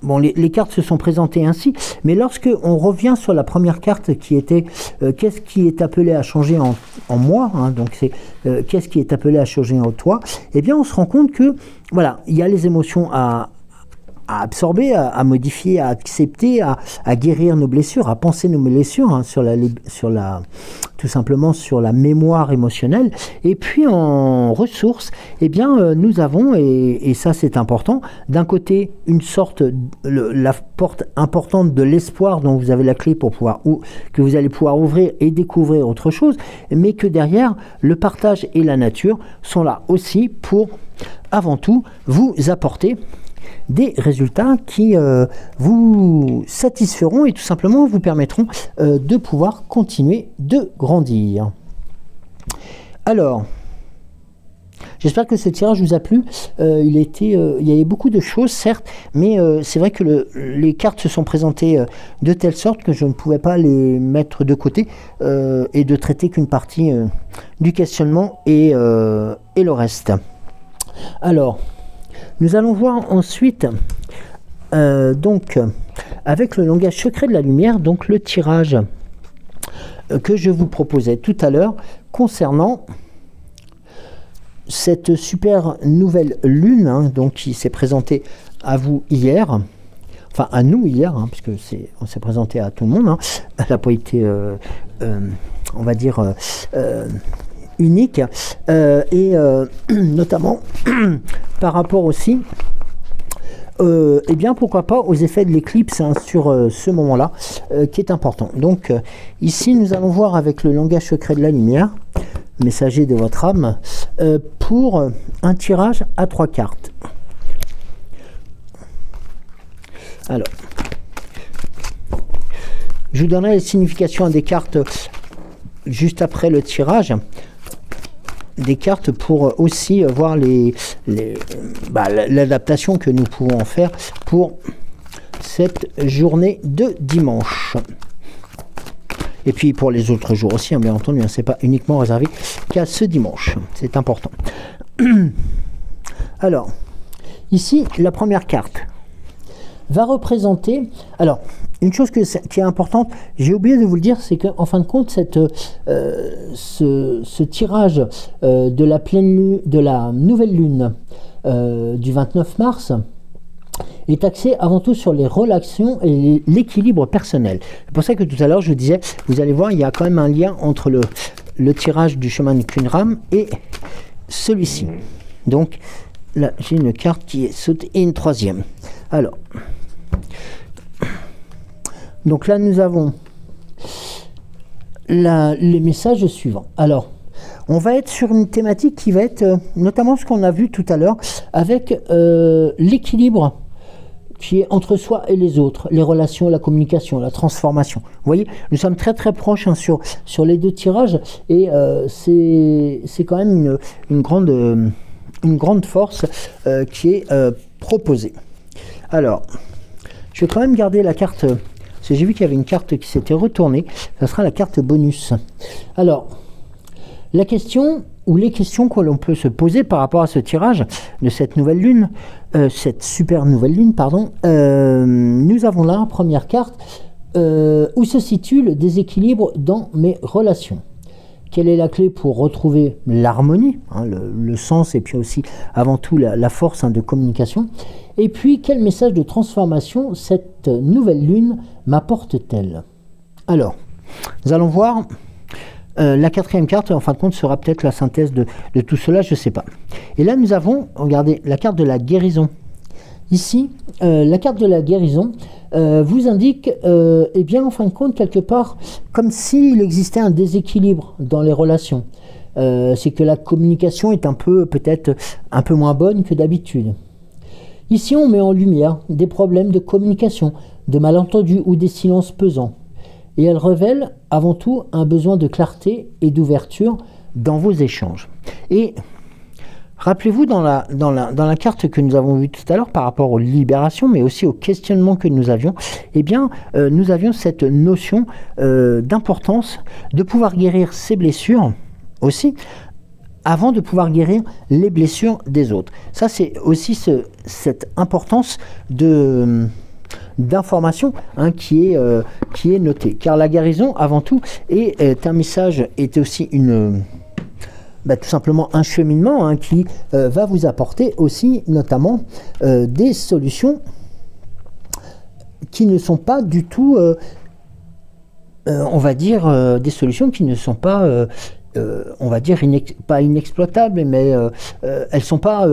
bon, les cartes se sont présentées ainsi, mais lorsque on revient sur la première carte qui était qu'est-ce qui est appelé à changer en moi, hein, donc c'est qu'est-ce qui est appelé à changer en toi, eh bien on se rend compte que voilà, il y a les émotions à absorber, à modifier, à accepter, à guérir nos blessures, à penser nos blessures, hein, tout simplement sur la mémoire émotionnelle. Et puis en ressources, eh bien nous avons, et ça c'est important, d'un côté une sorte, la porte importante de l'espoir dont vous avez la clé pour pouvoir, que vous allez pouvoir ouvrir et découvrir autre chose, mais que derrière le partage et la nature sont là aussi pour avant tout vous apporter des résultats qui vous satisferont et tout simplement vous permettront de pouvoir continuer de grandir. Alors, j'espère que ce tirage vous a plu. Il y avait beaucoup de choses, certes, mais c'est vrai que les cartes se sont présentées de telle sorte que je ne pouvais pas les mettre de côté et de traiter qu'une partie du questionnement et le reste. Alors, nous allons voir ensuite, donc, avec le langage secret de la lumière, donc le tirage que je vous proposais tout à l'heure concernant cette super nouvelle lune, hein, donc qui s'est présentée à vous hier, enfin à nous hier, hein, parce que on s'est présenté à tout le monde, hein. Elle n'a pas été, on va dire, unique, et notamment par rapport aussi, eh bien pourquoi pas aux effets de l'éclipse, hein, sur ce moment-là, qui est important. Donc ici nous allons voir avec le langage secret de la lumière, messager de votre âme, pour un tirage à 3 cartes. Alors, je vous donnerai les significations des cartes juste après le tirage. Des cartes pour aussi voir l'adaptation que nous pouvons en faire pour cette journée de dimanche. Et puis pour les autres jours aussi, hein, bien entendu, hein, c'est pas uniquement réservé qu'à ce dimanche, c'est important. Alors, ici, la première carte va représenter... Alors, une chose qui est importante, j'ai oublié de vous le dire, c'est qu'en fin de compte, ce tirage de la pleine lune, de la nouvelle lune du 29 mars est axé avant tout sur les relations et l'équilibre personnel. C'est pour ça que tout à l'heure, je vous disais, vous allez voir, il y a quand même un lien entre le tirage du chemin de Kunram et celui-ci. Donc, là, j'ai une carte qui est sautée et une troisième. Alors... Donc là, nous avons les messages suivants. Alors, on va être sur une thématique qui va être notamment ce qu'on a vu tout à l'heure avec l'équilibre qui est entre soi et les autres, les relations, la communication, la transformation. Vous voyez, nous sommes très très proches, hein, sur les deux tirages et c'est quand même une grande force qui est proposée. Alors, je vais quand même garder la carte... Parce que j'ai vu qu'il y avait une carte qui s'était retournée. Ça sera la carte bonus. Alors, la question ou les questions que l'on peut se poser par rapport à ce tirage de cette nouvelle lune, cette super nouvelle lune, pardon, nous avons là, première carte, où se situe le déséquilibre dans mes relations. Quelle est la clé pour retrouver l'harmonie, hein, le sens et puis aussi avant tout la force, hein, de communication. Et puis quel message de transformation cette nouvelle lune m'apporte-t-elle? Alors, nous allons voir, la quatrième carte en fin de compte sera peut-être la synthèse de tout cela, je ne sais pas. Et là nous avons, regardez, la carte de la guérison. Ici, la carte de la guérison vous indique, eh bien, en fin de compte, quelque part, comme s'il existait un déséquilibre dans les relations. C'est que la communication est peut-être un peu moins bonne que d'habitude. Ici, on met en lumière des problèmes de communication, de malentendus ou des silences pesants. Et elle révèle avant tout un besoin de clarté et d'ouverture dans vos échanges. Et Rappelez-vous dans la carte que nous avons vue tout à l'heure par rapport aux libérations, mais aussi au questionnement que nous avions, eh bien, nous avions cette notion d'importance de pouvoir guérir ses blessures aussi, avant de pouvoir guérir les blessures des autres. Ça, c'est aussi cette importance d'information qui est notée. Car la guérison, avant tout, est un message, est aussi tout simplement un cheminement qui va vous apporter aussi notamment des solutions qui ne sont pas du tout, on va dire, des solutions qui ne sont pas, on va dire, pas inexploitables, mais elles ne sont pas...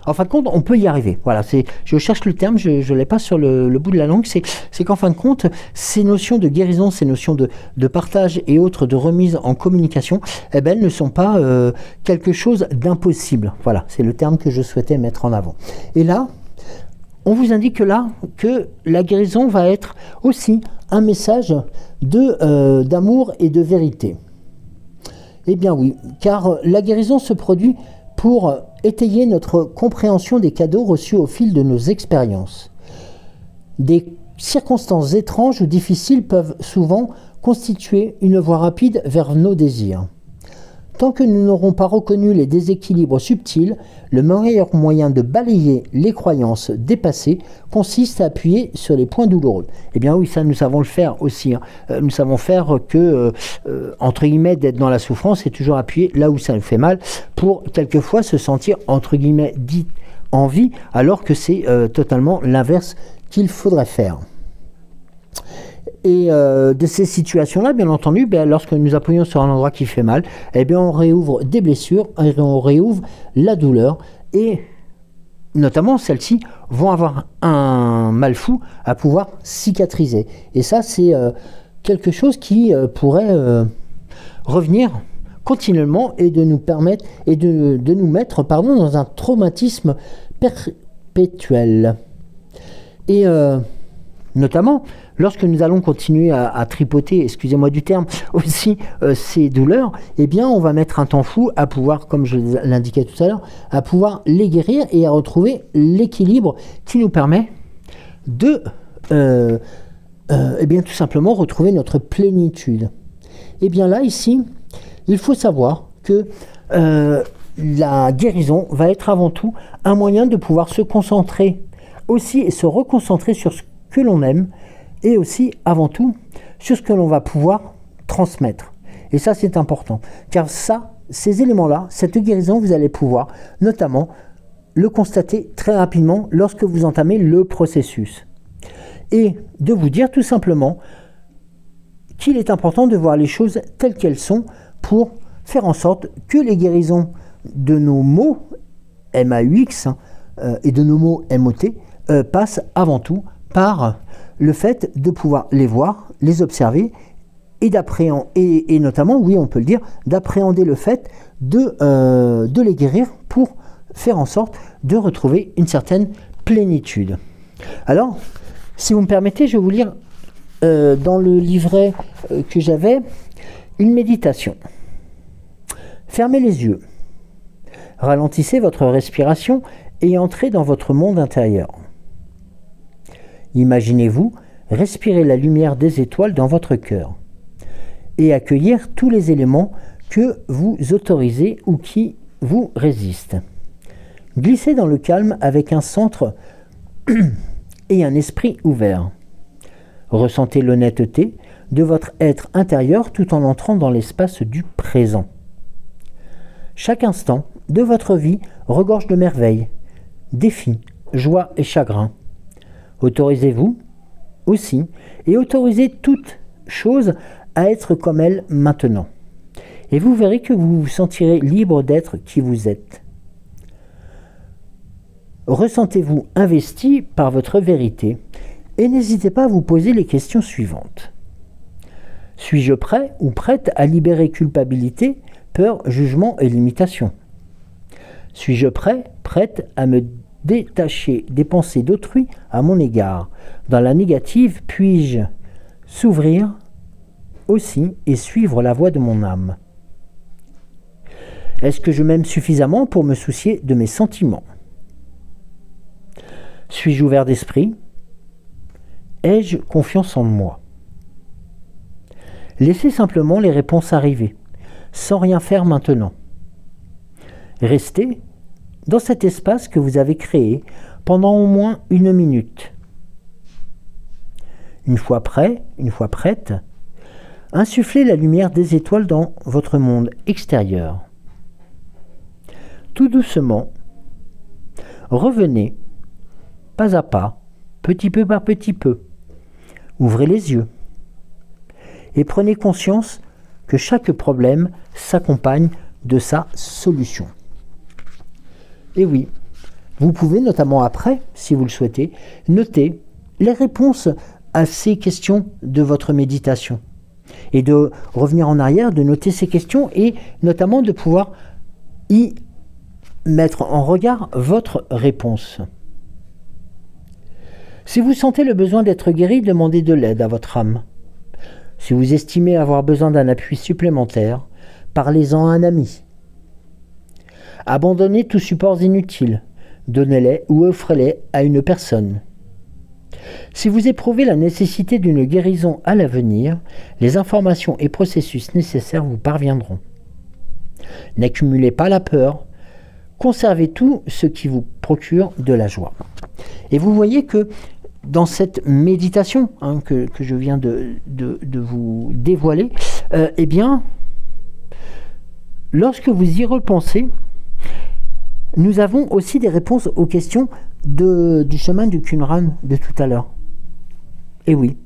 en fin de compte, on peut y arriver. Voilà, je cherche le terme, je ne l'ai pas sur le bout de la langue. C'est qu'en fin de compte, ces notions de guérison, ces notions de partage et autres, de remise en communication, eh ben, elles ne sont pas quelque chose d'impossible. Voilà, c'est le terme que je souhaitais mettre en avant. Et là, on vous indique là que la guérison va être aussi un message d'amour et de vérité. Eh bien oui, car la guérison se produit pour étayer notre compréhension des cadeaux reçus au fil de nos expériences. Des circonstances étranges ou difficiles peuvent souvent constituer une voie rapide vers nos désirs. Tant que nous n'aurons pas reconnu les déséquilibres subtils, le meilleur moyen de balayer les croyances dépassées consiste à appuyer sur les points douloureux. Eh bien oui, ça nous savons le faire aussi. Nous savons faire que, entre guillemets, d'être dans la souffrance et toujours appuyer là où ça nous fait mal pour quelquefois se sentir, entre guillemets, dit en vie, alors que c'est totalement l'inverse qu'il faudrait faire. Et de ces situations-là, bien entendu, lorsque nous appuyons sur un endroit qui fait mal, eh bien, on réouvre des blessures, on réouvre la douleur, et notamment celles-ci vont avoir un mal fou à pouvoir cicatriser. Et ça, c'est quelque chose qui pourrait revenir continuellement et de nous permettre et de nous mettre dans un traumatisme perpétuel. Et notamment, lorsque nous allons continuer à tripoter, excusez-moi du terme, aussi ces douleurs, eh bien, on va mettre un temps fou à pouvoir, comme je l'indiquais tout à l'heure, à pouvoir les guérir et à retrouver l'équilibre qui nous permet de, eh bien, tout simplement retrouver notre plénitude. Eh bien là, ici, il faut savoir que la guérison va être avant tout un moyen de pouvoir se concentrer aussi et se reconcentrer sur ce que l'on aime, et aussi, avant tout, sur ce que l'on va pouvoir transmettre. Et ça, c'est important. Car ça, ces éléments-là, cette guérison, vous allez pouvoir, notamment, le constater très rapidement lorsque vous entamez le processus. Et de vous dire tout simplement qu'il est important de voir les choses telles qu'elles sont pour faire en sorte que les guérisons de nos mots MAUX et de nos mots MOT passent avant tout par le fait de pouvoir les voir, les observer et d'appréhender, et notamment, oui, on peut le dire, d'appréhender le fait de les guérir pour faire en sorte de retrouver une certaine plénitude. Alors, si vous me permettez, je vais vous lire dans le livret que j'avais une méditation. Fermez les yeux, ralentissez votre respiration et entrez dans votre monde intérieur. Imaginez-vous respirer la lumière des étoiles dans votre cœur et accueillir tous les éléments que vous autorisez ou qui vous résistent. Glissez dans le calme avec un centre et un esprit ouvert. Ressentez l'honnêteté de votre être intérieur tout en entrant dans l'espace du présent. Chaque instant de votre vie regorge de merveilles, défis, joie et chagrin. Autorisez-vous aussi et autorisez toute chose à être comme elle maintenant. Et vous verrez que vous vous sentirez libre d'être qui vous êtes. Ressentez-vous investi par votre vérité et n'hésitez pas à vous poser les questions suivantes. Suis-je prêt ou prête à libérer culpabilité, peur, jugement et limitation? Suis-je prêt, prête à me détacher des pensées d'autrui à mon égard? Dans la négative, puis-je s'ouvrir aussi et suivre la voie de mon âme? Est-ce que je m'aime suffisamment pour me soucier de mes sentiments? Suis-je ouvert d'esprit? Ai-je confiance en moi? Laissez simplement les réponses arriver, sans rien faire maintenant. Restez dans cet espace que vous avez créé pendant au moins 1 minute. Une fois prêt, une fois prête, insufflez la lumière des étoiles dans votre monde extérieur. Tout doucement, revenez, pas à pas, petit peu par petit peu. Ouvrez les yeux et prenez conscience que chaque problème s'accompagne de sa solution. Et oui, vous pouvez notamment après, si vous le souhaitez, noter les réponses à ces questions de votre méditation. Et de revenir en arrière, de noter ces questions et notamment de pouvoir y mettre en regard votre réponse. Si vous sentez le besoin d'être guéri, demandez de l'aide à votre âme. Si vous estimez avoir besoin d'un appui supplémentaire, parlez-en à un ami. Abandonnez tous supports inutiles, donnez-les ou offrez-les à une personne. Si vous éprouvez la nécessité d'une guérison à l'avenir, les informations et processus nécessaires vous parviendront. N'accumulez pas la peur, conservez tout ce qui vous procure de la joie. Et vous voyez que dans cette méditation que je viens de vous dévoiler, eh bien, lorsque vous y repensez, nous avons aussi des réponses aux questions du chemin du Qumran de tout à l'heure. Et oui,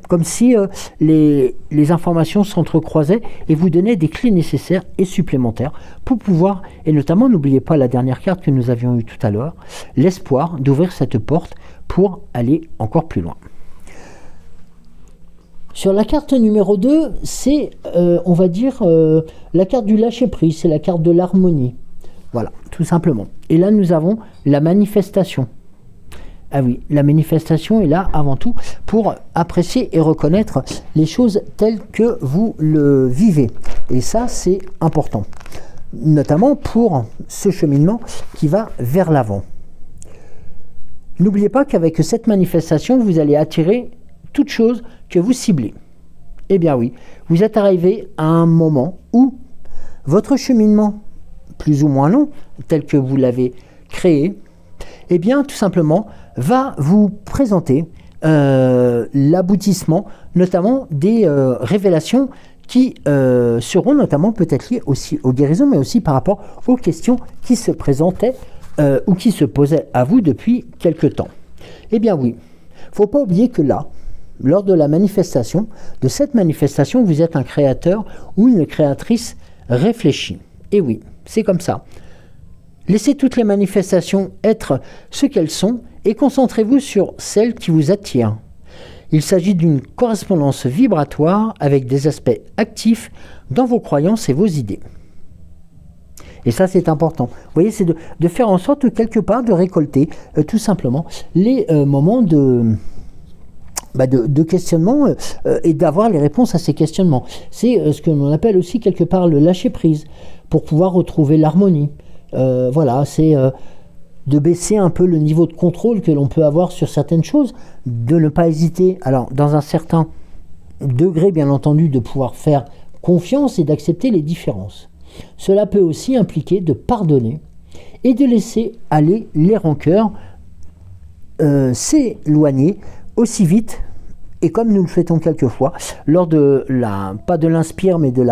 comme si les informations s'entrecroisaient et vous donnaient des clés nécessaires et supplémentaires pour pouvoir, et notamment n'oubliez pas la dernière carte que nous avions eue tout à l'heure, l'espoir d'ouvrir cette porte pour aller encore plus loin. Sur la carte numéro 2, c'est, on va dire, la carte du lâcher-prise, c'est la carte de l'harmonie. Voilà, tout simplement. Et là, nous avons la manifestation. Ah oui, la manifestation est là avant tout pour apprécier et reconnaître les choses telles que vous le vivez. Et ça, c'est important. Notamment pour ce cheminement qui va vers l'avant. N'oubliez pas qu'avec cette manifestation, vous allez attirer toute chose que vous ciblez. Eh bien oui, vous êtes arrivé à un moment où votre cheminement, plus ou moins long, tel que vous l'avez créé, eh bien tout simplement va vous présenter l'aboutissement, notamment des révélations qui seront notamment peut-être liées aussi aux guérisons, mais aussi par rapport aux questions qui se présentaient ou qui se posaient à vous depuis quelque temps. Eh bien oui, il ne faut pas oublier que là, lors de la manifestation, de cette manifestation, vous êtes un créateur ou une créatrice réfléchie. Et oui, c'est comme ça. Laissez toutes les manifestations être ce qu'elles sont et concentrez-vous sur celles qui vous attirent. Il s'agit d'une correspondance vibratoire avec des aspects actifs dans vos croyances et vos idées. Et ça, c'est important. Vous voyez, c'est de faire en sorte, quelque part, de récolter tout simplement les moments de questionnement et d'avoir les réponses à ces questionnements. C'est ce que l'on appelle aussi quelque part le lâcher-prise pour pouvoir retrouver l'harmonie. Voilà, c'est de baisser un peu le niveau de contrôle que l'on peut avoir sur certaines choses, de ne pas hésiter, alors dans un certain degré bien entendu, de pouvoir faire confiance et d'accepter les différences. Cela peut aussi impliquer de pardonner et de laisser aller les rancœurs s'éloigner aussi vite, et comme nous le souhaitons quelquefois, lors de pas de l'inspire, mais de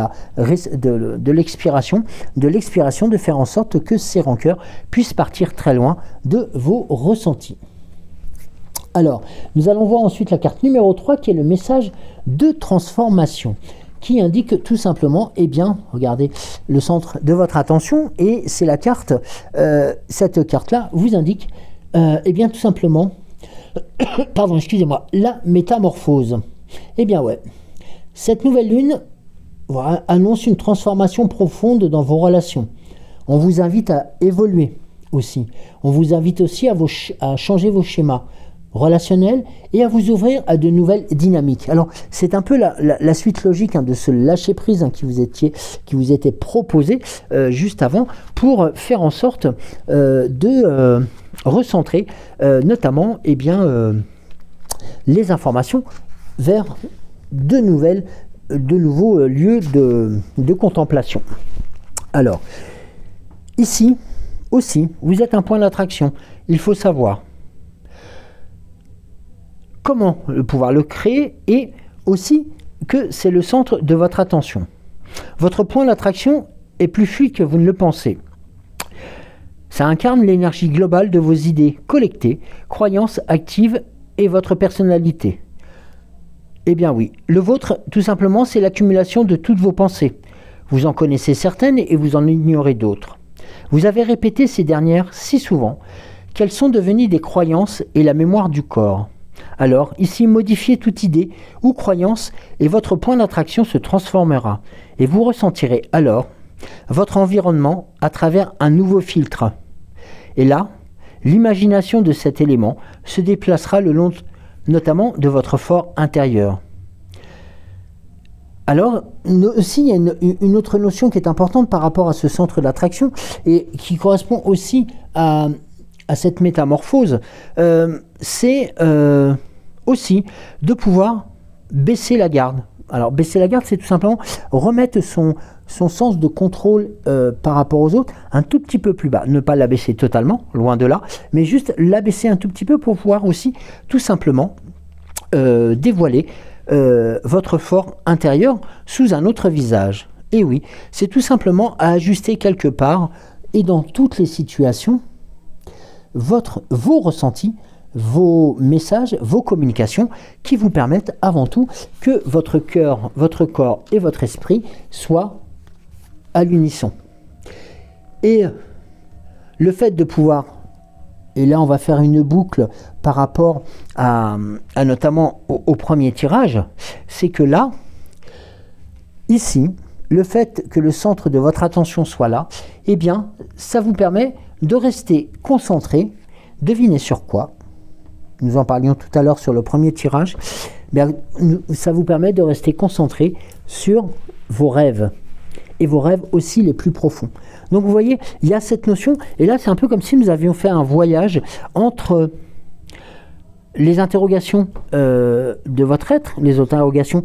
l'expiration, de faire en sorte que ces rancœurs puissent partir très loin de vos ressentis. Alors, nous allons voir ensuite la carte numéro 3, qui est le message de transformation, qui indique tout simplement, eh bien, regardez, le centre de votre attention, et c'est la carte, cette carte-là vous indique, eh bien, tout simplement, pardon, excusez-moi, la métamorphose. Eh bien ouais, cette nouvelle lune voilà, annonce une transformation profonde dans vos relations. On vous invite à évoluer aussi. On vous invite aussi à changer vos schémas. relationnelles et à vous ouvrir à de nouvelles dynamiques. Alors, c'est un peu la suite logique de ce lâcher-prise qui vous était proposé juste avant pour faire en sorte de recentrer notamment les informations vers de nouveaux lieux de contemplation. Alors, ici aussi, vous êtes un point d'attraction. Il faut savoir comment pouvoir le créer et aussi que c'est le centre de votre attention. Votre point d'attraction est plus fluide que vous ne le pensez. Ça incarne l'énergie globale de vos idées collectées, croyances actives et votre personnalité. Eh bien oui, le vôtre, tout simplement, c'est l'accumulation de toutes vos pensées. Vous en connaissez certaines et vous en ignorez d'autres. Vous avez répété ces dernières si souvent qu'elles sont devenues des croyances et la mémoire du corps. Alors, ici, modifiez toute idée ou croyance et votre point d'attraction se transformera. Et vous ressentirez alors votre environnement à travers un nouveau filtre. Et là, l'imagination de cet élément se déplacera le long notamment de votre fort intérieur. Alors, aussi, il y a une autre notion qui est importante par rapport à ce centre d'attraction et qui correspond aussi à cette métamorphose, c'est aussi de pouvoir baisser la garde. Alors, baisser la garde, c'est tout simplement remettre son sens de contrôle par rapport aux autres un tout petit peu plus bas. Ne pas l'abaisser totalement, loin de là, mais juste l'abaisser un tout petit peu pour pouvoir aussi tout simplement dévoiler votre fort intérieur sous un autre visage. Et oui, c'est tout simplement à ajuster quelque part et dans toutes les situations vos ressentis, vos messages, vos communications qui vous permettent avant tout que votre cœur, votre corps et votre esprit soient à l'unisson. Et le fait de pouvoir, et là on va faire une boucle par rapport à notamment au premier tirage, c'est que là, ici, le fait que le centre de votre attention soit là, eh bien, ça vous permet de rester concentré. Devinez sur quoi? Nous en parlions tout à l'heure sur le premier tirage. Bien, ça vous permet de rester concentré sur vos rêves. Et vos rêves aussi les plus profonds. Donc vous voyez, il y a cette notion, et là c'est un peu comme si nous avions fait un voyage entre les interrogations de votre être, les interrogations,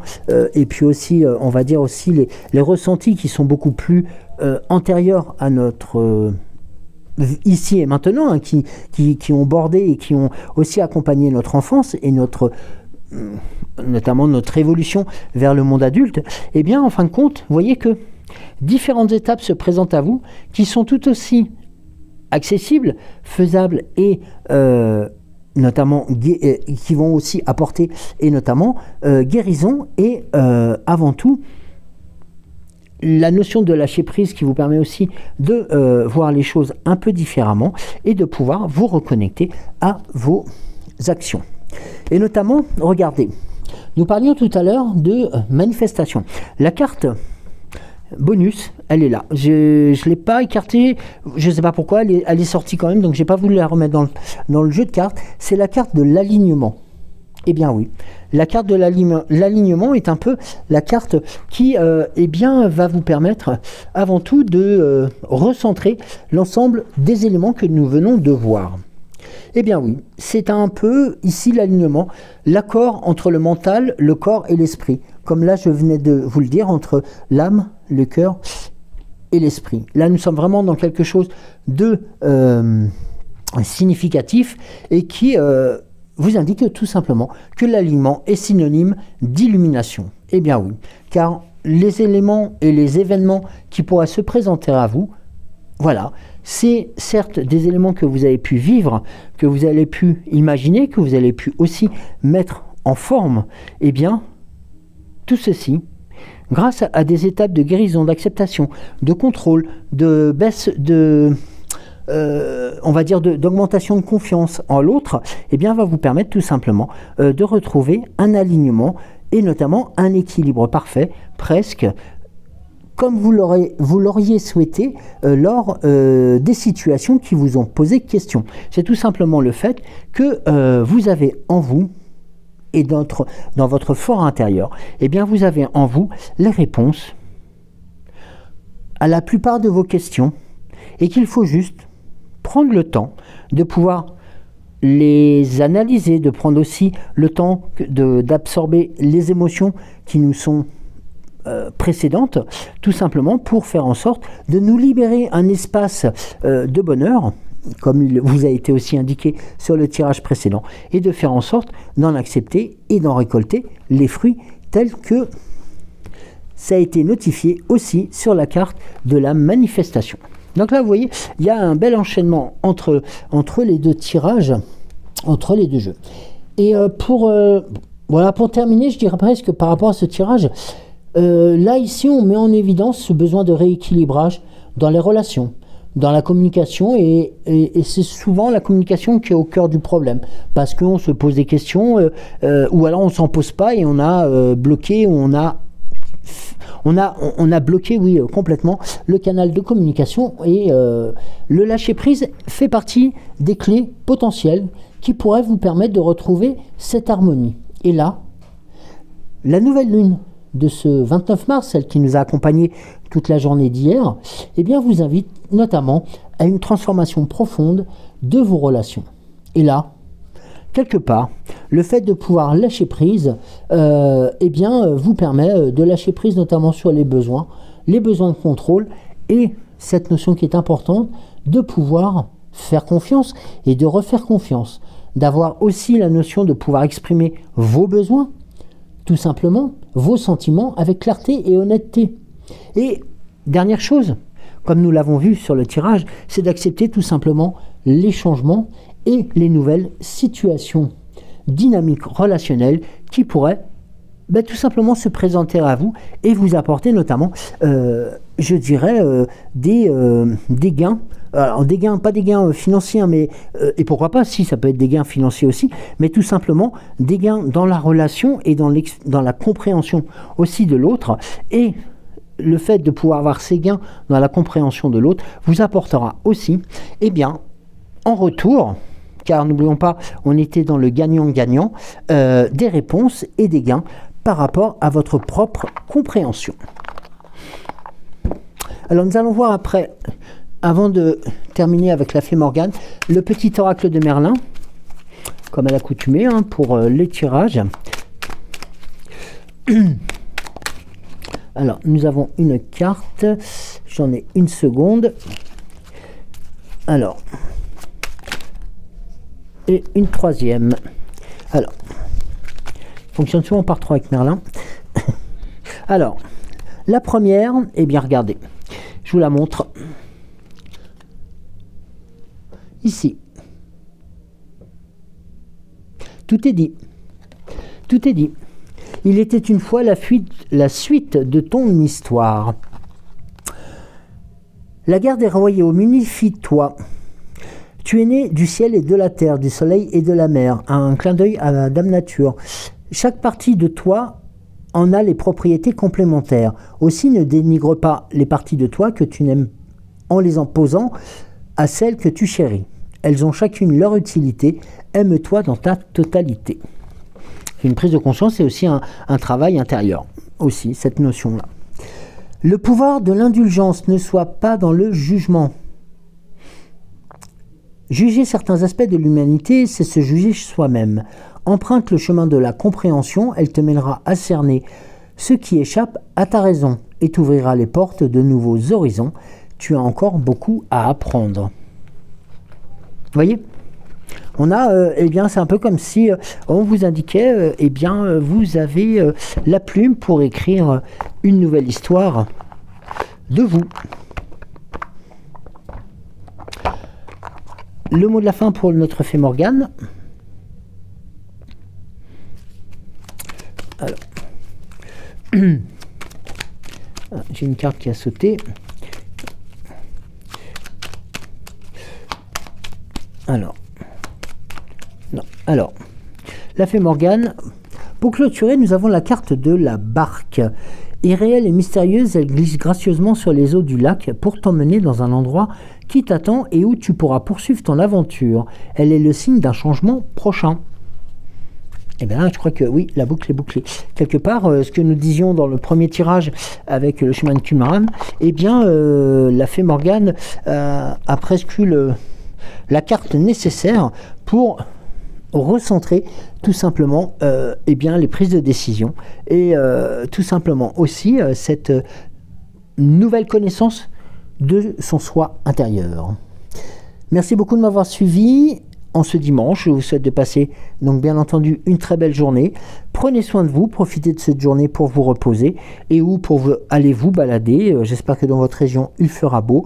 et puis aussi, on va dire aussi les ressentis qui sont beaucoup plus antérieurs à notre ici et maintenant, qui ont bordé et qui ont aussi accompagné notre enfance et notamment notre évolution vers le monde adulte. Eh bien, en fin de compte, vous voyez que différentes étapes se présentent à vous qui sont tout aussi accessibles, faisables et notamment qui vont aussi apporter et notamment guérison et avant tout la notion de lâcher prise qui vous permet aussi de voir les choses un peu différemment et de pouvoir vous reconnecter à vos actions. Et notamment, regardez, nous parlions tout à l'heure de manifestation. La carte bonus, elle est là. Je ne l'ai pas écartée, je ne sais pas pourquoi, elle est sortie quand même, donc je n'ai pas voulu la remettre dans le jeu de cartes. C'est la carte de l'alignement. Eh bien oui, la carte de l'alignement est un peu la carte qui eh bien, va vous permettre avant tout de recentrer l'ensemble des éléments que nous venons de voir. Eh bien oui, c'est un peu ici l'alignement, l'accord entre le mental, le corps et l'esprit. Comme là je venais de vous le dire, entre l'âme, le cœur et l'esprit. Là nous sommes vraiment dans quelque chose de significatif et qui vous indique tout simplement que l'alignement est synonyme d'illumination. Eh bien oui, car les éléments et les événements qui pourraient se présenter à vous, voilà, c'est certes des éléments que vous avez pu vivre, que vous avez pu imaginer, que vous avez pu aussi mettre en forme. Eh bien, tout ceci, grâce à des étapes de guérison, d'acceptation, de contrôle, de baisse de... on va dire d'augmentation de confiance en l'autre, eh bien va vous permettre tout simplement de retrouver un alignement et notamment un équilibre parfait, presque comme vous l'auriez souhaité lors des situations qui vous ont posé question. C'est tout simplement le fait que vous avez en vous et dans votre fort intérieur, eh bien vous avez en vous les réponses à la plupart de vos questions et qu'il faut juste prendre le temps de pouvoir les analyser, de prendre aussi le temps d'absorber les émotions qui nous sont précédentes, tout simplement pour faire en sorte de nous libérer un espace de bonheur, comme il vous a été aussi indiqué sur le tirage précédent, et de faire en sorte d'en accepter et d'en récolter les fruits tels que ça a été notifié aussi sur la carte de la manifestation. Donc là, vous voyez, il y a un bel enchaînement entre les deux tirages, entre les deux jeux. Et voilà, pour terminer, je dirais presque par rapport à ce tirage, là, ici, on met en évidence ce besoin de rééquilibrage dans les relations, dans la communication, et c'est souvent la communication qui est au cœur du problème, parce qu'on se pose des questions, ou alors on s'en pose pas et on a bloqué, ou on a bloqué, oui, complètement le canal de communication, et le lâcher-prise fait partie des clés potentielles qui pourraient vous permettre de retrouver cette harmonie. Et là, la nouvelle lune de ce 29 mars, celle qui nous a accompagnés toute la journée d'hier, eh bien vous invite notamment à une transformation profonde de vos relations. Et là, quelque part, le fait de pouvoir lâcher prise, eh bien, vous permet de lâcher prise notamment sur les besoins de contrôle, et cette notion qui est importante, de pouvoir faire confiance et de refaire confiance, d'avoir aussi la notion de pouvoir exprimer vos besoins, tout simplement, vos sentiments avec clarté et honnêteté. Et dernière chose, comme nous l'avons vu sur le tirage, c'est d'accepter tout simplement les changements et les nouvelles situations dynamiques relationnelles qui pourraient tout simplement se présenter à vous et vous apporter notamment, je dirais, des gains. Alors, des gains, pas des gains financiers, mais et pourquoi pas, si ça peut être des gains financiers aussi, mais tout simplement des gains dans la relation et dans la compréhension aussi de l'autre. Et le fait de pouvoir avoir ces gains dans la compréhension de l'autre vous apportera aussi, eh bien, en retour, car n'oublions pas, on était dans le gagnant-gagnant, des réponses et des gains par rapport à votre propre compréhension. Alors nous allons voir après, avant de terminer avec la fée Morgane, le petit oracle de Merlin, comme à l'accoutumée, hein, pour les tirages. Alors, nous avons une carte, j'en ai une seconde. Alors, et une troisième. Alors, fonctionne souvent par 3 avec Merlin. Alors, la première, eh bien, regardez, je vous la montre. Ici. Tout est dit. Tout est dit. Il était une fois la suite de ton histoire. La guerre des royaumes, unifie-toi. Tu es né du ciel et de la terre, du soleil et de la mer. Un clin d'œil à Dame Nature. Chaque partie de toi en a les propriétés complémentaires. Aussi, ne dénigre pas les parties de toi que tu n'aimes en les imposant à celles que tu chéris. Elles ont chacune leur utilité. Aime-toi dans ta totalité. Une prise de conscience et aussi un travail intérieur. Aussi, cette notion-là. Le pouvoir de l'indulgence, ne soit pas dans le jugement. Juger certains aspects de l'humanité, c'est se juger soi-même. Emprunte le chemin de la compréhension, elle te mènera à cerner ce qui échappe à ta raison et t'ouvrira les portes de nouveaux horizons. Tu as encore beaucoup à apprendre. Vous voyez ? On a, eh bien, c'est un peu comme si on vous indiquait, eh bien, vous avez la plume pour écrire une nouvelle histoire de vous. Le mot de la fin pour notre fée Morgane. Alors, j'ai une carte qui a sauté. Alors, non. Alors, la fée Morgane, pour clôturer, nous avons la carte de la barque. Irréelle et mystérieuse, elle glisse gracieusement sur les eaux du lac pour t'emmener dans un endroit qui t'attend et où tu pourras poursuivre ton aventure. Elle est le signe d'un changement prochain. Et bien là, je crois que oui, la boucle est bouclée. Quelque part, ce que nous disions dans le premier tirage avec le chemin de Culmaran, eh bien, la fée Morgane a presque eu la carte nécessaire pour recentrer tout simplement eh bien, les prises de décision et tout simplement aussi cette nouvelle connaissance de son soi intérieur. Merci beaucoup de m'avoir suivi en ce dimanche. Je vous souhaite de passer donc bien entendu une très belle journée. Prenez soin de vous, profitez de cette journée pour vous reposer et ou pour aller vous balader. J'espère que dans votre région il fera beau.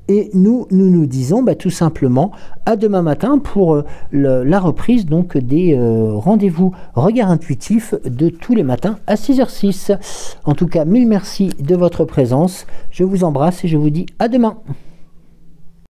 Et nous disons tout simplement à demain matin pour la reprise donc des rendez-vous regard intuitif de tous les matins à 6h06. En tout cas, mille merci de votre présence. Je vous embrasse et je vous dis à demain.